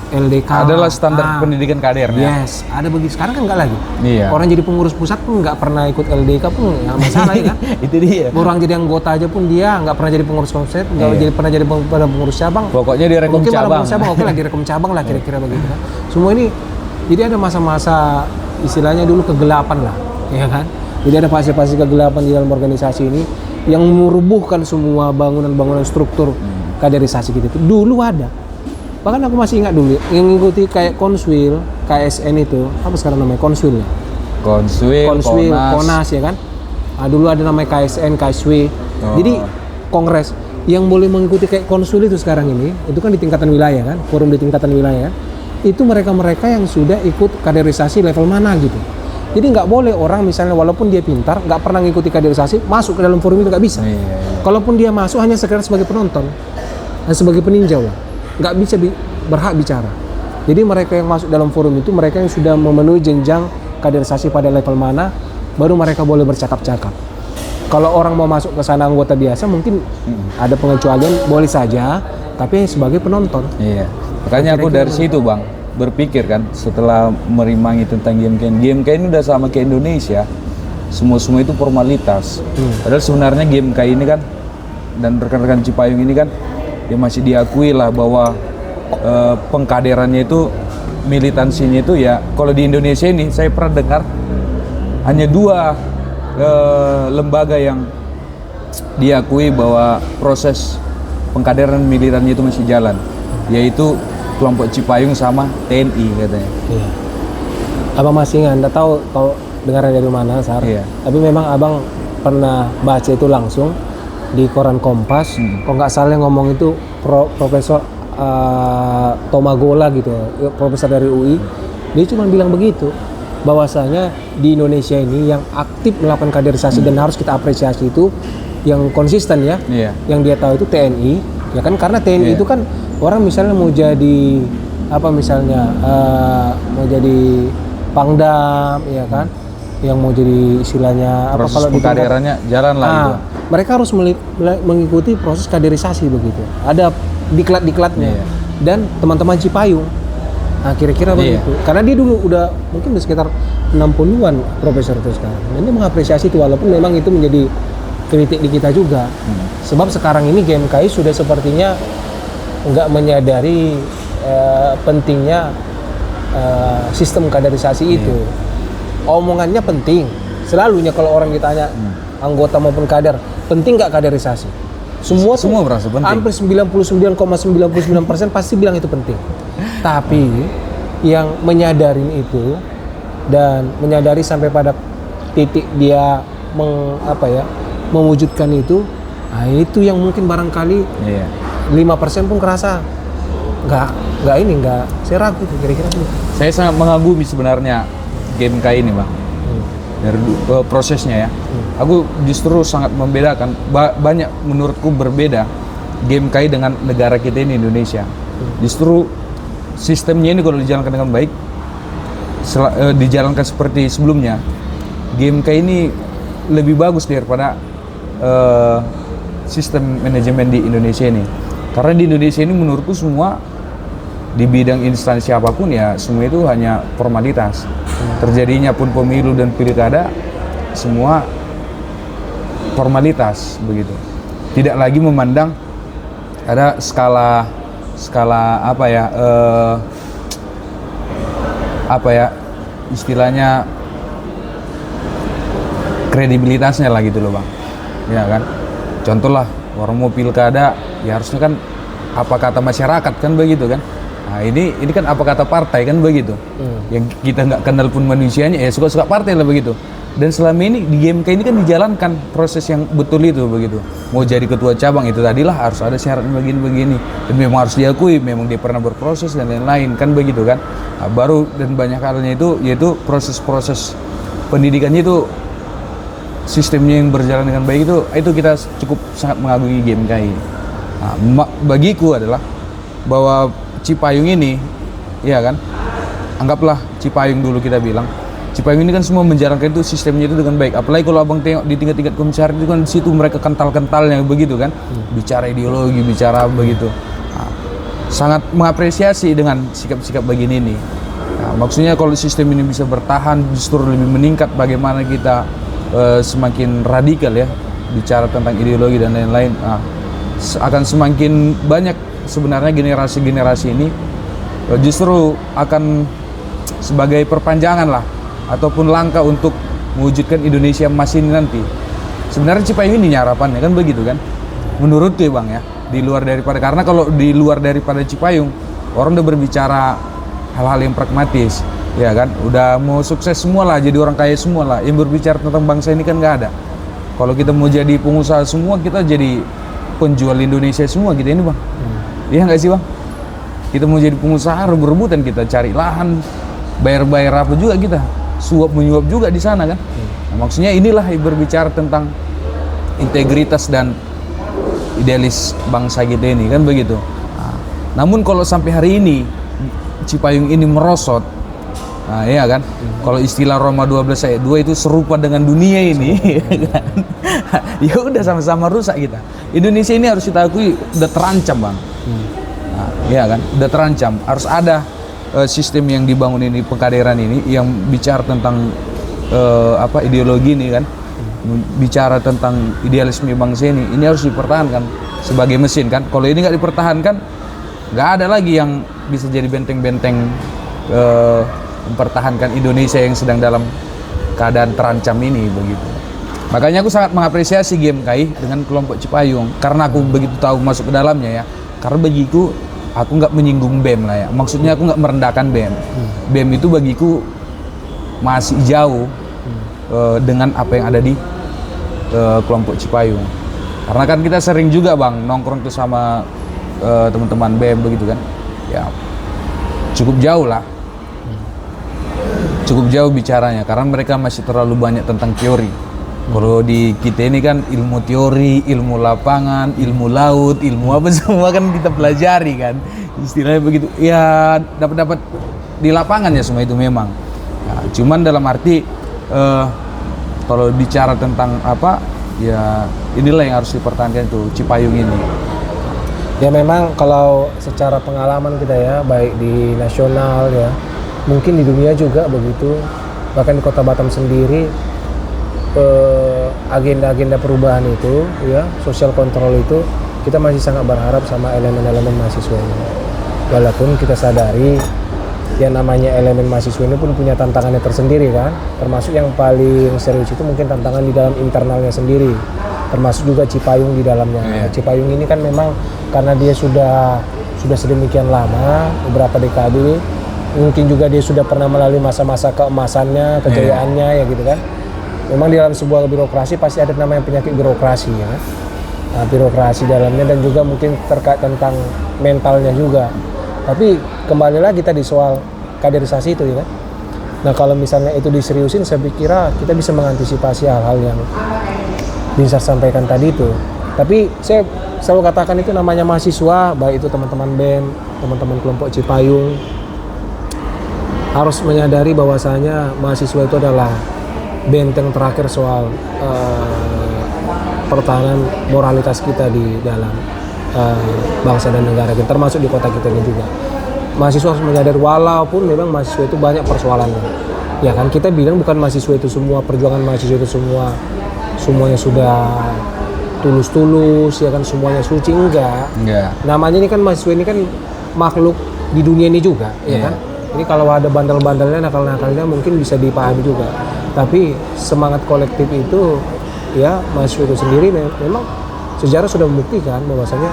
LDK. Adalah standar pendidikan kadernya. Yes, ada begitu. Sekarang kan enggak lagi. Iya. Orang jadi pengurus pusat pun nggak pernah ikut LDK pun nggak masalah ya kan? Itu dia. Orang jadi anggota aja pun dia nggak pernah jadi pengurus komset, nggak pernah jadi pengurus cabang. Pokoknya direkom mungkin cabang. Mungkin cabang, oke lah direkom cabang lah kira-kira begitu kan. Semua ini jadi ada masa-masa istilahnya dulu kegelapan lah, ya kan? Jadi ada fase-fase kegelapan di dalam organisasi ini yang merubuhkan semua bangunan-bangunan struktur kaderisasi kita itu. Dulu ada. Bahkan aku masih ingat dulu yang mengikuti kayak Konswil, KSN itu, apa sekarang namanya? Konswil ya? Konswil, Konas ya kan? Nah, dulu ada namanya KSN, KSW. Jadi kongres yang boleh mengikuti kayak Konswil itu sekarang ini, itu kan di tingkatan wilayah kan, forum di tingkatan wilayah. Itu mereka-mereka yang sudah ikut kaderisasi level mana gitu. Jadi nggak boleh orang misalnya walaupun dia pintar, nggak pernah mengikuti kaderisasi, masuk ke dalam forum itu nggak bisa. Kalaupun dia masuk hanya sekedar sebagai penonton, sebagai peninjau lah. Nggak bisa berhak bicara. Jadi mereka yang masuk dalam forum itu mereka yang sudah memenuhi jenjang kaderisasi pada level mana, baru mereka boleh bercakap-cakap. Kalau orang mau masuk ke sana anggota biasa mungkin ada pengecualian, boleh saja, tapi sebagai penonton. Iya. Makanya aku dari situ Bang berpikir kan setelah merimangi tentang game ini udah sama kayak Indonesia. Semua itu formalitas. Padahal sebenarnya GMK ini kan dan rekan-rekan Cipayung ini kan dia masih diakui lah bahwa pengkaderannya itu, militansinya itu ya, kalau di Indonesia ini saya pernah dengar hanya 2 lembaga yang diakui bahwa proses pengkaderan militannya itu masih jalan, yaitu kelompok Cipayung sama TNI katanya. Iya. Abang masih nggak tahu kalau dengar dari mana Sar. Iya. Tapi memang abang pernah baca itu langsung di koran Kompas. Kok nggak salah ngomong itu Profesor Tomagola gitu, profesor dari UI. Dia cuma bilang begitu, bahwasanya di Indonesia ini yang aktif melakukan kaderisasi dan harus kita apresiasi itu yang konsisten ya. Yang dia tahu itu TNI, ya kan, karena TNI itu kan orang misalnya mau jadi apa misalnya mau jadi Pangdam, ya kan, yang mau jadi istilahnya apa proses kalau pengkaderannya jalan lah gitu. Mereka harus mengikuti proses kaderisasi begitu. Ada diklat-diklatnya. Dan teman-teman Cipayung. Nah, kira-kira begitu. Karena dia dulu udah mungkin udah sekitar 60-an profesor itu sekarang. Dan dia mengapresiasi itu walaupun memang itu menjadi kritik di kita juga. Sebab sekarang ini GMKI sudah sepertinya nggak menyadari pentingnya sistem kaderisasi itu. Omongannya penting. Selalunya kalau orang ditanya anggota maupun kader, penting nggak kaderisasi? Semua merasa penting. Hampir 99,99% pasti bilang itu penting. Tapi yang menyadari itu dan menyadari sampai pada titik dia mewujudkan itu, nah itu yang mungkin barangkali 5% pun kerasa nggak saya ragu kira-kira. Saya sangat mengagumi sebenarnya GMK ini Bang. Dari prosesnya ya. Aku justru sangat membedakan, banyak menurutku berbeda GMKI dengan negara kita ini Indonesia. Justru sistemnya ini kalau dijalankan dengan baik, dijalankan seperti sebelumnya, GMKI ini lebih bagus daripada sistem manajemen di Indonesia ini. Karena di Indonesia ini menurutku semua di bidang instansi apapun ya semua itu hanya formalitas. Terjadinya pun pemilu dan pilkada semua formalitas begitu. Tidak lagi memandang ada skala istilahnya kredibilitasnya lah gitu loh bang, ya kan. Contoh lah orang mau pilkada, ya harusnya kan apa kata masyarakat kan begitu kan. Nah ini kan apa kata partai kan begitu. Yang kita nggak kenal pun manusianya, ya suka-suka partai lah begitu. Dan selama ini di GMK ini kan dijalankan proses yang betul itu begitu. Mau jadi ketua cabang itu tadilah harus ada syarat begini-begini. Dan memang harus diakui, memang dia pernah berproses dan lain-lain kan begitu kan. Nah, baru dan banyak halnya itu yaitu proses-proses pendidikannya itu sistemnya yang berjalan dengan baik itu kita cukup sangat mengagumi GMK ini. Nah, bagiku adalah bahwa Cipayung ini, ya kan, anggaplah Cipayung dulu kita bilang. Cipayung ini kan semua menjalankan itu sistemnya itu dengan baik. Apalagi kalau abang tengok di tingkat-tingkat komisaris itu kan di situ mereka kental-kentalnya begitu kan, bicara ideologi, bicara begitu. Nah, sangat mengapresiasi dengan sikap-sikap begini ini. Nah, maksudnya kalau sistem ini bisa bertahan, justru lebih meningkat bagaimana kita semakin radikal ya bicara tentang ideologi dan lain-lain. Nah, akan semakin banyak sebenarnya generasi-generasi ini justru akan sebagai perpanjangan lah ataupun langkah untuk mewujudkan Indonesia emas ini nanti. Sebenarnya Cipayung ini harapannya kan begitu kan, menurutku ya bang ya, di luar daripada, karena kalau di luar daripada Cipayung orang udah berbicara hal-hal yang pragmatis ya kan, udah mau sukses semua lah, jadi orang kaya semua lah, yang berbicara tentang bangsa ini kan nggak ada. Kalau kita mau jadi pengusaha semua, kita jadi penjual Indonesia semua kita ini bang. Iya nggak sih bang? Kita mau jadi pengusaha rebut-rebutan, kita cari lahan, bayar-bayar apa juga kita, suap menyuap juga di sana kan. Nah, maksudnya inilah yang berbicara tentang integritas dan idealis bangsa kita ini kan begitu. Nah, namun kalau sampai hari ini Cipayung ini merosot, nah iya kan, kalau istilah Roma 12 ayat 2 itu serupa dengan dunia ini, ya kan? Ya udah sama-sama rusak kita. Indonesia ini harus kita akui udah terancam bang. Nah, ya kan, udah terancam. Harus ada sistem yang dibangun ini, pengkaderan ini, yang bicara tentang ideologi ini kan, bicara tentang idealisme bangsa ini harus dipertahankan sebagai mesin kan. Kalau ini nggak dipertahankan, nggak ada lagi yang bisa jadi benteng-benteng mempertahankan Indonesia yang sedang dalam keadaan terancam ini begitu. Makanya aku sangat mengapresiasi GMKI dengan kelompok Cipayung, karena aku begitu tahu masuk ke dalamnya ya. Karena bagiku aku nggak menyinggung BEM lah ya. Maksudnya aku nggak merendahkan BEM. BEM itu bagiku masih jauh dengan apa yang ada di kelompok Cipayung. Karena kan kita sering juga bang nongkrong tuh sama teman-teman BEM begitu kan. Ya cukup jauh lah. Cukup jauh bicaranya karena mereka masih terlalu banyak tentang teori. Kalau di kita ini kan ilmu teori, ilmu lapangan, ilmu laut, ilmu apa semua kan kita pelajari kan, istilahnya begitu. Ya dapat di lapangan ya semua itu memang. Nah, cuman dalam arti kalau bicara tentang apa, ya inilah yang harus dipertahankan itu Cipayung ini. Ya memang kalau secara pengalaman kita ya, baik di nasional ya, mungkin di dunia juga begitu, bahkan di Kota Batam sendiri. Agenda-agenda perubahan itu ya, social control itu kita masih sangat berharap sama elemen-elemen mahasiswa ini. Walaupun kita sadari yang namanya elemen mahasiswa ini pun punya tantangannya tersendiri kan, termasuk yang paling serius itu mungkin tantangan di dalam internalnya sendiri, termasuk juga Cipayung di dalamnya. Cipayung ini kan memang karena dia sudah sedemikian lama, beberapa dekade, mungkin juga dia sudah pernah melalui masa-masa keemasannya, kejayaannya ya gitu kan. Memang di dalam sebuah birokrasi pasti ada namanya penyakit birokrasi ya. Nah, birokrasi dalamnya dan juga mungkin terkait tentang mentalnya juga. Tapi kembali lagi tadi soal kaderisasi itu ya kan. Nah kalau misalnya itu diseriusin, saya pikir kita bisa mengantisipasi hal-hal yang bisa sampaikan tadi itu. Tapi saya selalu katakan itu namanya mahasiswa, baik itu teman-teman BEM, teman-teman kelompok Cipayung, harus menyadari bahwasanya mahasiswa itu adalah benteng terakhir soal pertahanan moralitas kita di dalam bangsa dan negara kita, termasuk di kota kita ini juga. Mahasiswa harus menyadari walaupun memang mahasiswa itu banyak persoalannya. Ya kan kita bilang bukan mahasiswa itu semua, perjuangan mahasiswa itu semuanya sudah tulus-tulus ya kan, semuanya suci, enggak. Namanya ini kan mahasiswa ini kan makhluk di dunia ini juga ya kan. Ini kalau ada bandel-bandelnya, nakal-nakalnya mungkin bisa dipahami juga. Tapi semangat kolektif itu ya mahasiswa itu sendiri memang sejarah sudah membuktikan bahwasanya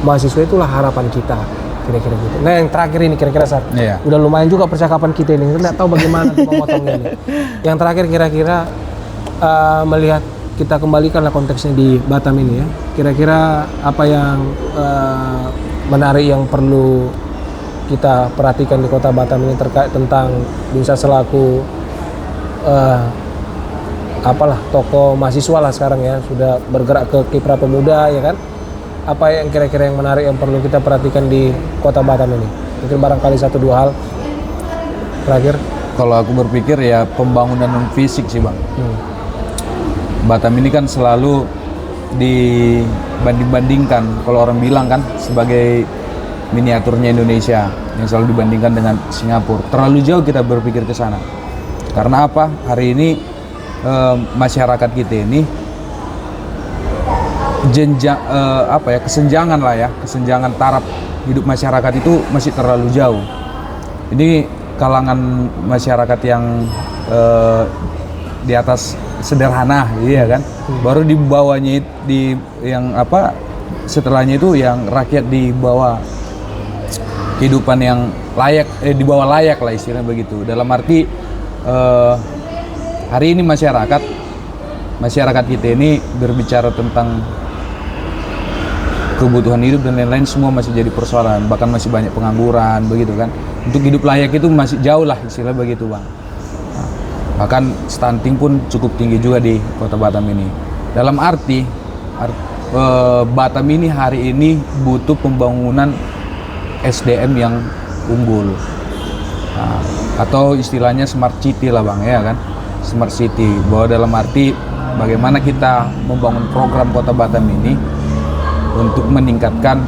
mahasiswa itulah harapan kita, kira-kira gitu. Nah yang terakhir ini kira-kira Sar, udah lumayan juga percakapan kita ini, nggak tahu bagaimana untuk memotongnya ini. Yang terakhir kira-kira melihat kita kembalikanlah konteksnya di Batam ini ya, kira-kira apa yang menarik yang perlu kita perhatikan di kota Batam ini terkait tentang bisa selaku tokoh mahasiswa lah sekarang ya, sudah bergerak ke Kipra Pemuda ya kan. Apa yang kira-kira yang menarik yang perlu kita perhatikan di kota Batam ini? Mungkin barangkali 1-2 hal terakhir. Kalau aku berpikir ya pembangunan non fisik sih Bang. Batam ini kan selalu dibanding-bandingkan, kalau orang bilang kan sebagai miniaturnya Indonesia yang selalu dibandingkan dengan Singapura. Terlalu jauh kita berpikir ke sana. Karena apa? Hari ini masyarakat kita ini kesenjangan taraf hidup masyarakat itu masih terlalu jauh. Ini kalangan masyarakat yang di atas sederhana, iya kan. Baru di bawahnya setelahnya itu yang rakyat di bawah kehidupan yang layak, di bawah layak lah istilahnya begitu. Dalam arti hari ini masyarakat kita ini berbicara tentang kebutuhan hidup dan lain-lain semua masih jadi persoalan, bahkan masih banyak pengangguran begitu kan. Untuk hidup layak itu masih jauh lah istilah begitu Bang. Bahkan stunting pun cukup tinggi juga di kota Batam ini. Dalam arti Batam ini hari ini butuh pembangunan SDM yang unggul, atau istilahnya smart city lah Bang ya kan. Smart city, bahwa dalam arti bagaimana kita membangun program kota Batam ini untuk meningkatkan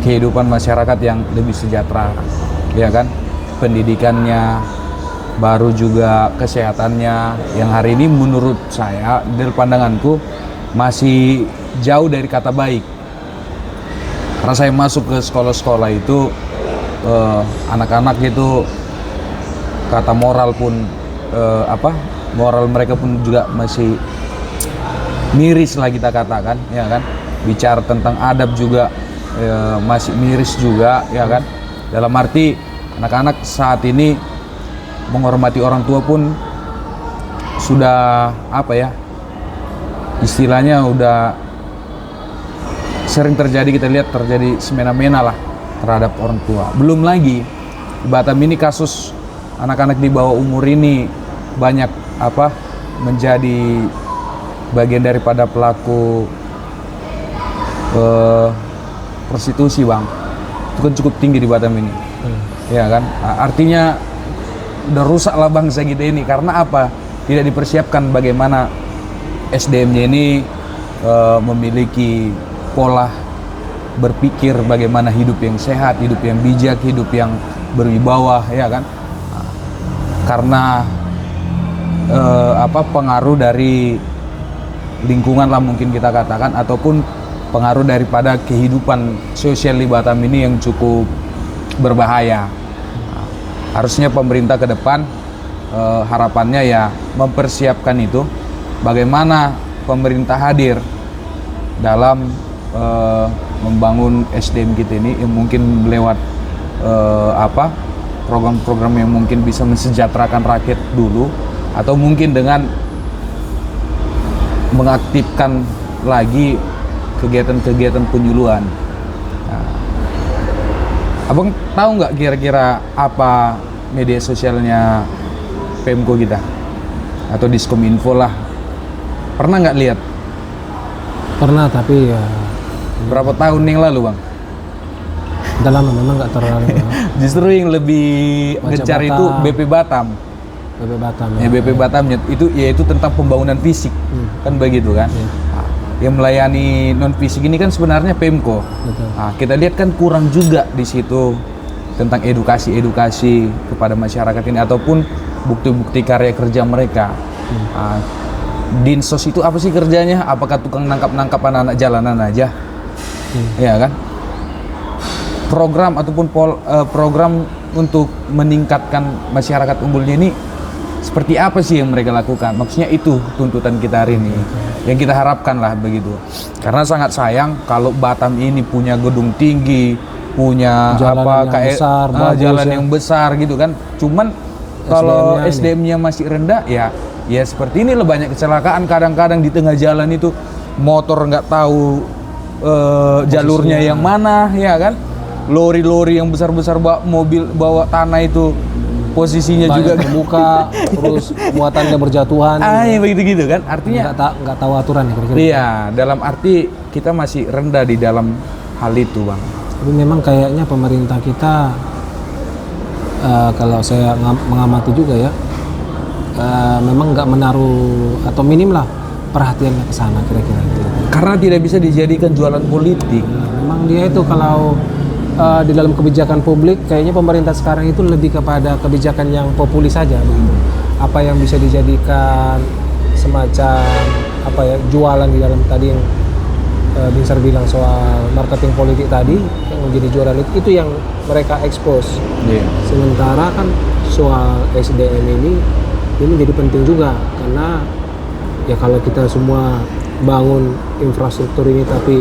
kehidupan masyarakat yang lebih sejahtera, ya kan, pendidikannya, baru juga kesehatannya, yang hari ini menurut saya dari pandanganku masih jauh dari kata baik. Karena saya masuk ke sekolah-sekolah itu anak-anak itu kata moral pun moral mereka pun juga masih miris lah kita katakan, ya kan. Bicara tentang adab juga masih miris juga, ya kan. Dalam arti anak-anak saat ini menghormati orang tua pun sudah istilahnya udah sering terjadi, kita lihat terjadi semena-mena lah terhadap orang tua. Belum lagi di Batam ini kasus anak-anak di bawah umur ini banyak menjadi bagian daripada pelaku prostitusi Bang. Itu kan cukup tinggi di Batam ini. Ya kan, artinya udah rusak lah bangsa kita ini. Karena apa? Tidak dipersiapkan bagaimana SDM-nya ini memiliki pola berpikir bagaimana hidup yang sehat, hidup yang bijak, hidup yang berwibawa, ya kan. Karena pengaruh dari lingkungan lah mungkin kita katakan, ataupun pengaruh daripada kehidupan sosial di Batam ini yang cukup berbahaya. Harusnya pemerintah ke depan harapannya ya mempersiapkan itu, bagaimana pemerintah hadir dalam membangun SDM kita ini, yang mungkin lewat program-program yang mungkin bisa mensejahterakan rakyat dulu, atau mungkin dengan mengaktifkan lagi kegiatan-kegiatan penyuluhan. Nah, Abang tahu nggak kira-kira apa media sosialnya Pemko kita atau Diskominfo lah? Pernah nggak lihat? Pernah, tapi ya berapa tahun yang lalu Bang? Udah lama, memang nggak terlalu. Justru yang lebih ngejar itu BP Batam. BP Batam. Ya, BP Batamnya itu yaitu tentang pembangunan fisik, kan begitu kan? Ya. Yang melayani non fisik ini kan sebenarnya Pemko. Nah, kita lihat kan kurang juga di situ tentang edukasi kepada masyarakat ini, ataupun bukti-bukti karya kerja mereka. Dinsos itu apa sih kerjanya? Apakah tukang nangkap anak-anak jalanan aja? Ya kan? Program ataupun program untuk meningkatkan masyarakat Unggulnya ini seperti apa sih yang mereka lakukan? Maksudnya itu tuntutan kita hari ini, yang kita harapkan lah begitu. Karena sangat sayang kalau Batam ini punya gedung tinggi, punya Jalan yang besar, bagus jalan ya. yang besar gitu kan. Cuman kalau SDM-nya masih rendah, ya seperti inilah banyak kecelakaan kadang-kadang di tengah jalan itu motor nggak tahu jalurnya yang mana, ya kan? Lori-lori yang besar-besar mobil bawa tanah itu posisinya Banyak juga terbuka, terus muatannya berjatuhan. ya begitu gitu kan. Artinya nggak tahu aturan ya kira-kira. iya, dalam arti kita masih rendah di dalam hal itu, Bang. Tapi memang kayaknya pemerintah kita kalau saya mengamati juga ya, memang nggak menaruh atau minim lah perhatiannya ke sana kira-kira gitu. Karena tidak bisa dijadikan jualan politik. Memang dia itu kalau di dalam kebijakan publik kayaknya pemerintah sekarang itu lebih kepada kebijakan yang populis saja begitu. Apa yang bisa dijadikan semacam apa ya jualan di dalam tadi yang Binsar bilang soal marketing politik tadi yang menjadi jualan itu yang mereka expose. Iya. Sementara kan soal SDM ini menjadi penting juga karena ya kalau kita semua bangun infrastruktur ini tapi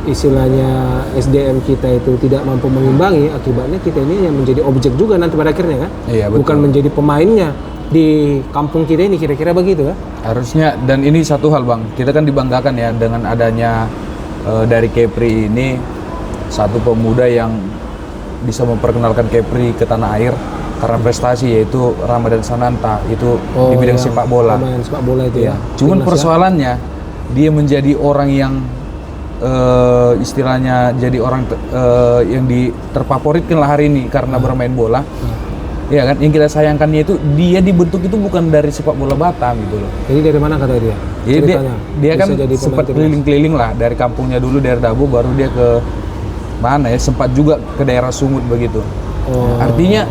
istilahnya SDM kita itu tidak mampu mengimbangi, akibatnya kita ini yang menjadi objek juga nanti pada akhirnya kan. Iya, betul. Bukan menjadi pemainnya di kampung kita ini kira-kira begitu kan. Harusnya, dan ini satu hal, Bang, kita kan dibanggakan ya dengan adanya dari Kepri ini satu pemuda yang bisa memperkenalkan Kepri ke tanah air karena prestasi, yaitu Ramadan Sananta itu di bidang sepak bola. Pemain sepak bola itu ya. Cuman Timnas persoalannya dia menjadi orang yang istilahnya jadi orang yang terfavoritkan lah hari ini karena bermain bola. Ya kan, yang kita sayangkannya itu dia dibentuk itu bukan dari sepak bola Batam gitu loh. Jadi dari mana kata dia? Jadi dia kan jadi sempat pemain timnas. keliling-keliling lah dari kampungnya dulu, dari Dabu, baru dia ke mana ya, sempat juga ke daerah Sumut begitu. Artinya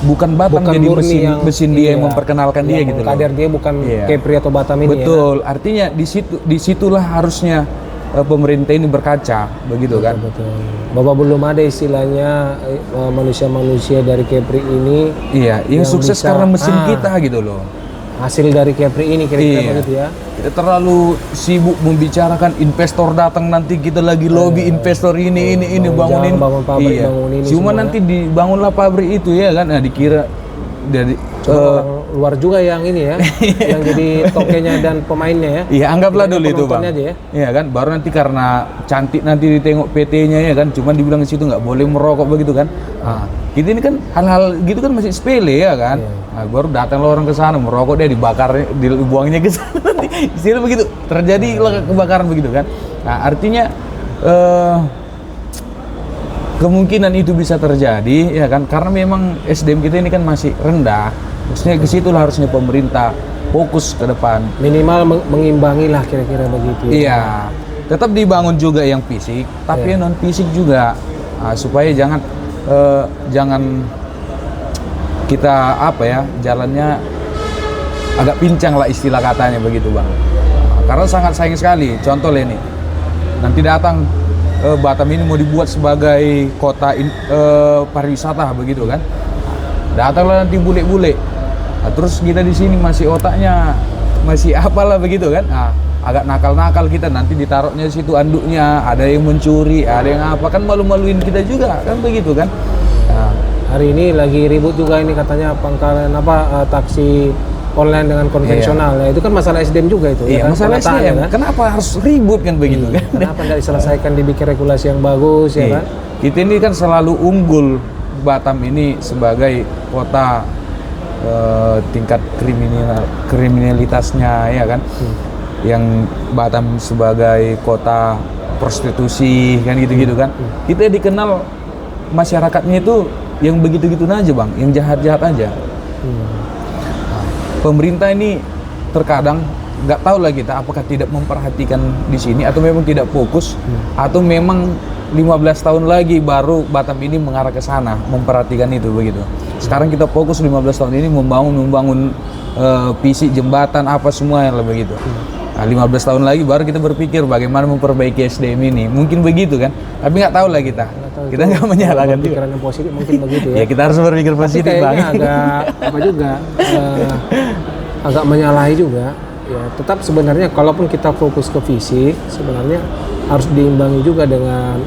bukan Batam Bukan jadi murni mesin dia yang memperkenalkan dia gitu loh. Kader dia bukan Iya. Kepri atau Batam ini. Betul, artinya disitulah harusnya pemerintah ini berkaca, begitu kan? Betul. Bahwa belum ada istilahnya manusia-manusia dari Kepri ini Iya, yang sukses bisa, karena mesin kita gitu loh. hasil dari Kepri ini kira-kira Iya. begitu ya. Kita terlalu sibuk membicarakan investor datang, nanti kita lagi lobby investor ini bangunin. bangun pabrik, bangun ini Cuma semua nanti dibangunlah pabrik itu ya kan, nah dikira dari Orang luar juga yang ini ya, yang jadi tokenya dan pemainnya ya. iya, anggaplah dulu itu, Bang. penontonnya aja ya. Iya kan, baru nanti karena cantik nanti ditengok PT-nya ya kan, cuman dibilang di situ nggak boleh merokok begitu kan. Nah, kita ini kan hal-hal gitu kan masih sepele ya kan. Nah, baru datang orang ke sana merokok, dia dibakar, dibuangnya ke sana nanti. Istilah begitu, terjadi kebakaran begitu kan. Nah, artinya kemungkinan itu bisa terjadi ya kan, karena memang SDM kita ini kan masih rendah. Maksudnya ke situlah harusnya pemerintah fokus ke depan. Minimal mengimbangi lah kira-kira begitu. Iya, tetap dibangun juga yang fisik, tapi non fisik juga. Nah, supaya jangan kita apa ya, jalannya agak pincang lah istilah katanya begitu, Bang. Nah, karena sangat sayang sekali. Contoh ini, nanti datang Batam ini mau dibuat sebagai kota pariwisata begitu kan. Datanglah nanti bule-bule. Nah, terus kita di sini masih otaknya masih apalah begitu kan. Nah, agak nakal-nakal kita, nanti ditaruhnya di situ anduknya, ada yang mencuri, ada yang apa, kan malu-maluin kita juga kan begitu kan. Nah, hari ini lagi ribut juga ini katanya pangkalan taksi online dengan konvensional. Ya, itu kan masalah SDM juga itu. iya, ya kan? masalah Penataannya, SDM. kan? Kenapa harus ribut kan begitu kan? Kenapa tidak diselesaikan, dibikin regulasi yang bagus ya Iya. kan? Kita ini kan selalu unggul Batam ini sebagai kota tingkat kriminalitasnya ya kan. Yang Batam sebagai kota prostitusi kan gitu-gitu kan. Kita dikenal masyarakatnya itu yang begitu-gitu aja, Bang, yang jahat-jahat aja. Pemerintah ini terkadang nggak tahu lah kita apakah tidak memperhatikan di sini atau memang tidak fokus atau memang 15 tahun lagi baru Batam ini mengarah ke sana memperhatikan itu begitu. Sekarang kita fokus 15 tahun ini membangun fisik jembatan apa semua yang begitu. Nah, 15 tahun lagi baru kita berpikir bagaimana memperbaiki SDM ini. Mungkin begitu kan, tapi nggak tahu lah kita. Kita nggak menyalahkan juga. Pikiran yang positif mungkin begitu ya. Ya kita harus berpikir positif Tapi Bang. kayaknya agak apa juga, agak menyalahi juga. Ya, tetap sebenarnya kalaupun kita fokus ke fisik, sebenarnya harus diimbangi juga dengan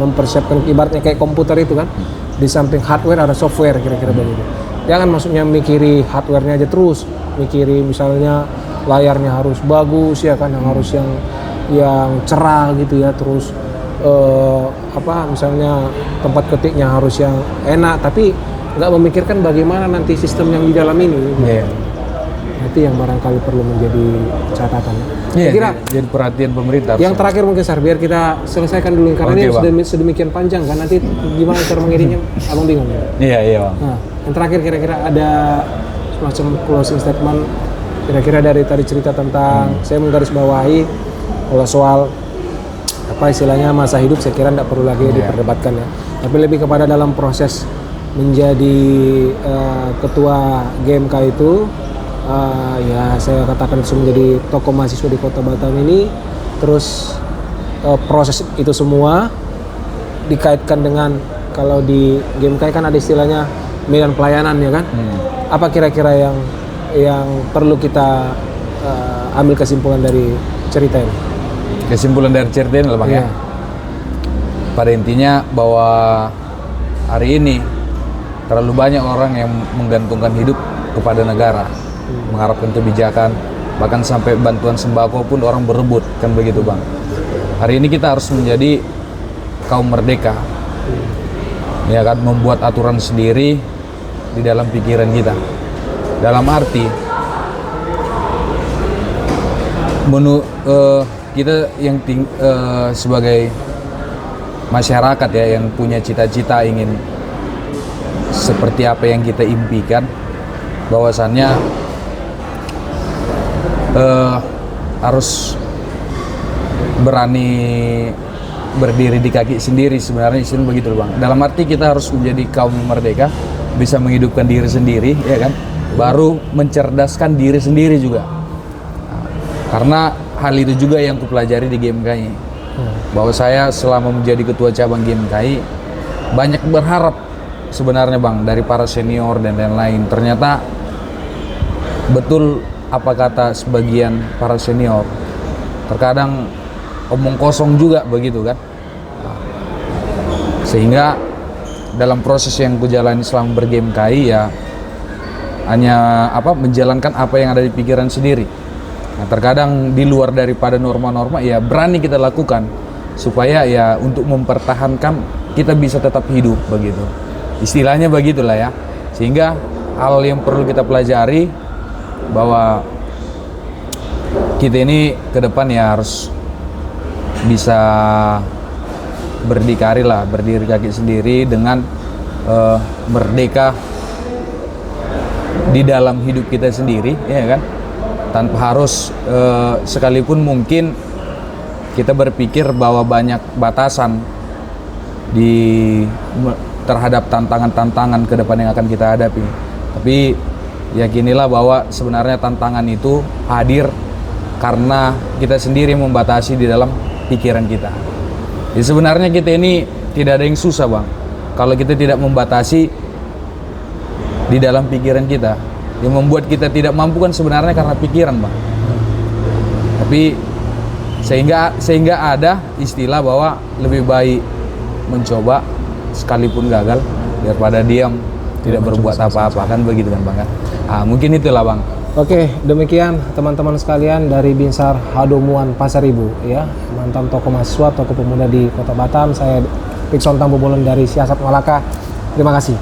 mempersiapkan ibaratnya kayak komputer itu kan. Di samping hardware ada software kira-kira begitu. Jangan maksudnya mikiri hardware-nya aja terus, mikiri misalnya layarnya harus bagus ya kan, yang harus yang cerah gitu ya, terus misalnya tempat ketiknya harus yang enak, tapi nggak memikirkan bagaimana nanti sistem yang di dalam ini. Iya. Itu yang barangkali perlu menjadi catatan. Iya, Kira jadi perhatian pemerintah. yang terakhir mungkin Sar, biar kita selesaikan dulu karena Oke, ini sedemikian panjang kan, nanti gimana cara mengeditnya abang bingung. Iya Bang. Nah, yang terakhir kira-kira ada semacam closing statement kira-kira dari tadi cerita tentang saya menggarisbawahi kalau soal apa istilahnya masa hidup, saya kira tidak perlu lagi diperdebatkan ya, tapi lebih kepada dalam proses menjadi ketua GMK itu ya saya katakan itu menjadi tokoh mahasiswa di Kota Batam ini, terus proses itu semua dikaitkan dengan kalau di GMK kan ada istilahnya medan pelayanan ya kan. Apa kira-kira yang perlu kita ambil kesimpulan dari cerita ini? Kesimpulan dari cerita ini lah Bang ya. Pada intinya bahwa hari ini terlalu banyak orang yang menggantungkan hidup kepada negara, mengharapkan kebijakan, bahkan sampai bantuan sembako pun orang berebut, kan begitu Bang. Hari ini kita harus menjadi kaum merdeka, ya kan, membuat aturan sendiri di dalam pikiran kita. Dalam arti kita yang sebagai masyarakat ya yang punya cita-cita ingin seperti apa yang kita impikan, bahwasannya harus berani berdiri di kaki sendiri, sebenarnya istilah begitu Bang. Dalam arti kita harus menjadi kaum merdeka, bisa menghidupkan diri sendiri ya kan, baru mencerdaskan diri sendiri juga. Karena hal itu juga yang kupelajari di GMKI. Bahwa saya selama menjadi ketua cabang GMKI banyak berharap sebenarnya Bang dari para senior dan lain-lain. Ternyata betul apa kata sebagian para senior, terkadang omong kosong juga begitu kan. Sehingga dalam proses yang kujalani selama ber-GMKI ya hanya menjalankan apa yang ada di pikiran sendiri. Nah, terkadang di luar daripada norma-norma ya berani kita lakukan supaya ya untuk mempertahankan kita bisa tetap hidup begitu. Istilahnya begitulah ya. Sehingga hal yang perlu kita pelajari bahwa kita ini ke depan ya harus bisa berdikari lah, berdiri kaki sendiri dengan merdeka di dalam hidup kita sendiri ya kan. Tanpa harus sekalipun mungkin kita berpikir bahwa banyak batasan terhadap tantangan-tantangan ke depan yang akan kita hadapi. Tapi yakinilah bahwa sebenarnya tantangan itu hadir karena kita sendiri membatasi di dalam pikiran kita. Jadi sebenarnya kita ini tidak ada yang susah Bang. Kalau kita tidak membatasi di dalam pikiran kita, yang membuat kita tidak mampu kan sebenarnya karena pikiran Bang. Tapi sehingga ada istilah bahwa lebih baik mencoba sekalipun gagal daripada diam tidak berbuat apa-apa, kan begitu kan Bang kan. Mungkin itulah Bang. Oke, demikian teman-teman sekalian dari Binsar Hadomuan Pasar Ibu ya, mantan tokoh mahasiswa, tokoh pemuda di Kota Batam. Saya Pixon Tambobolon dari Siasat Malaka. Terima kasih.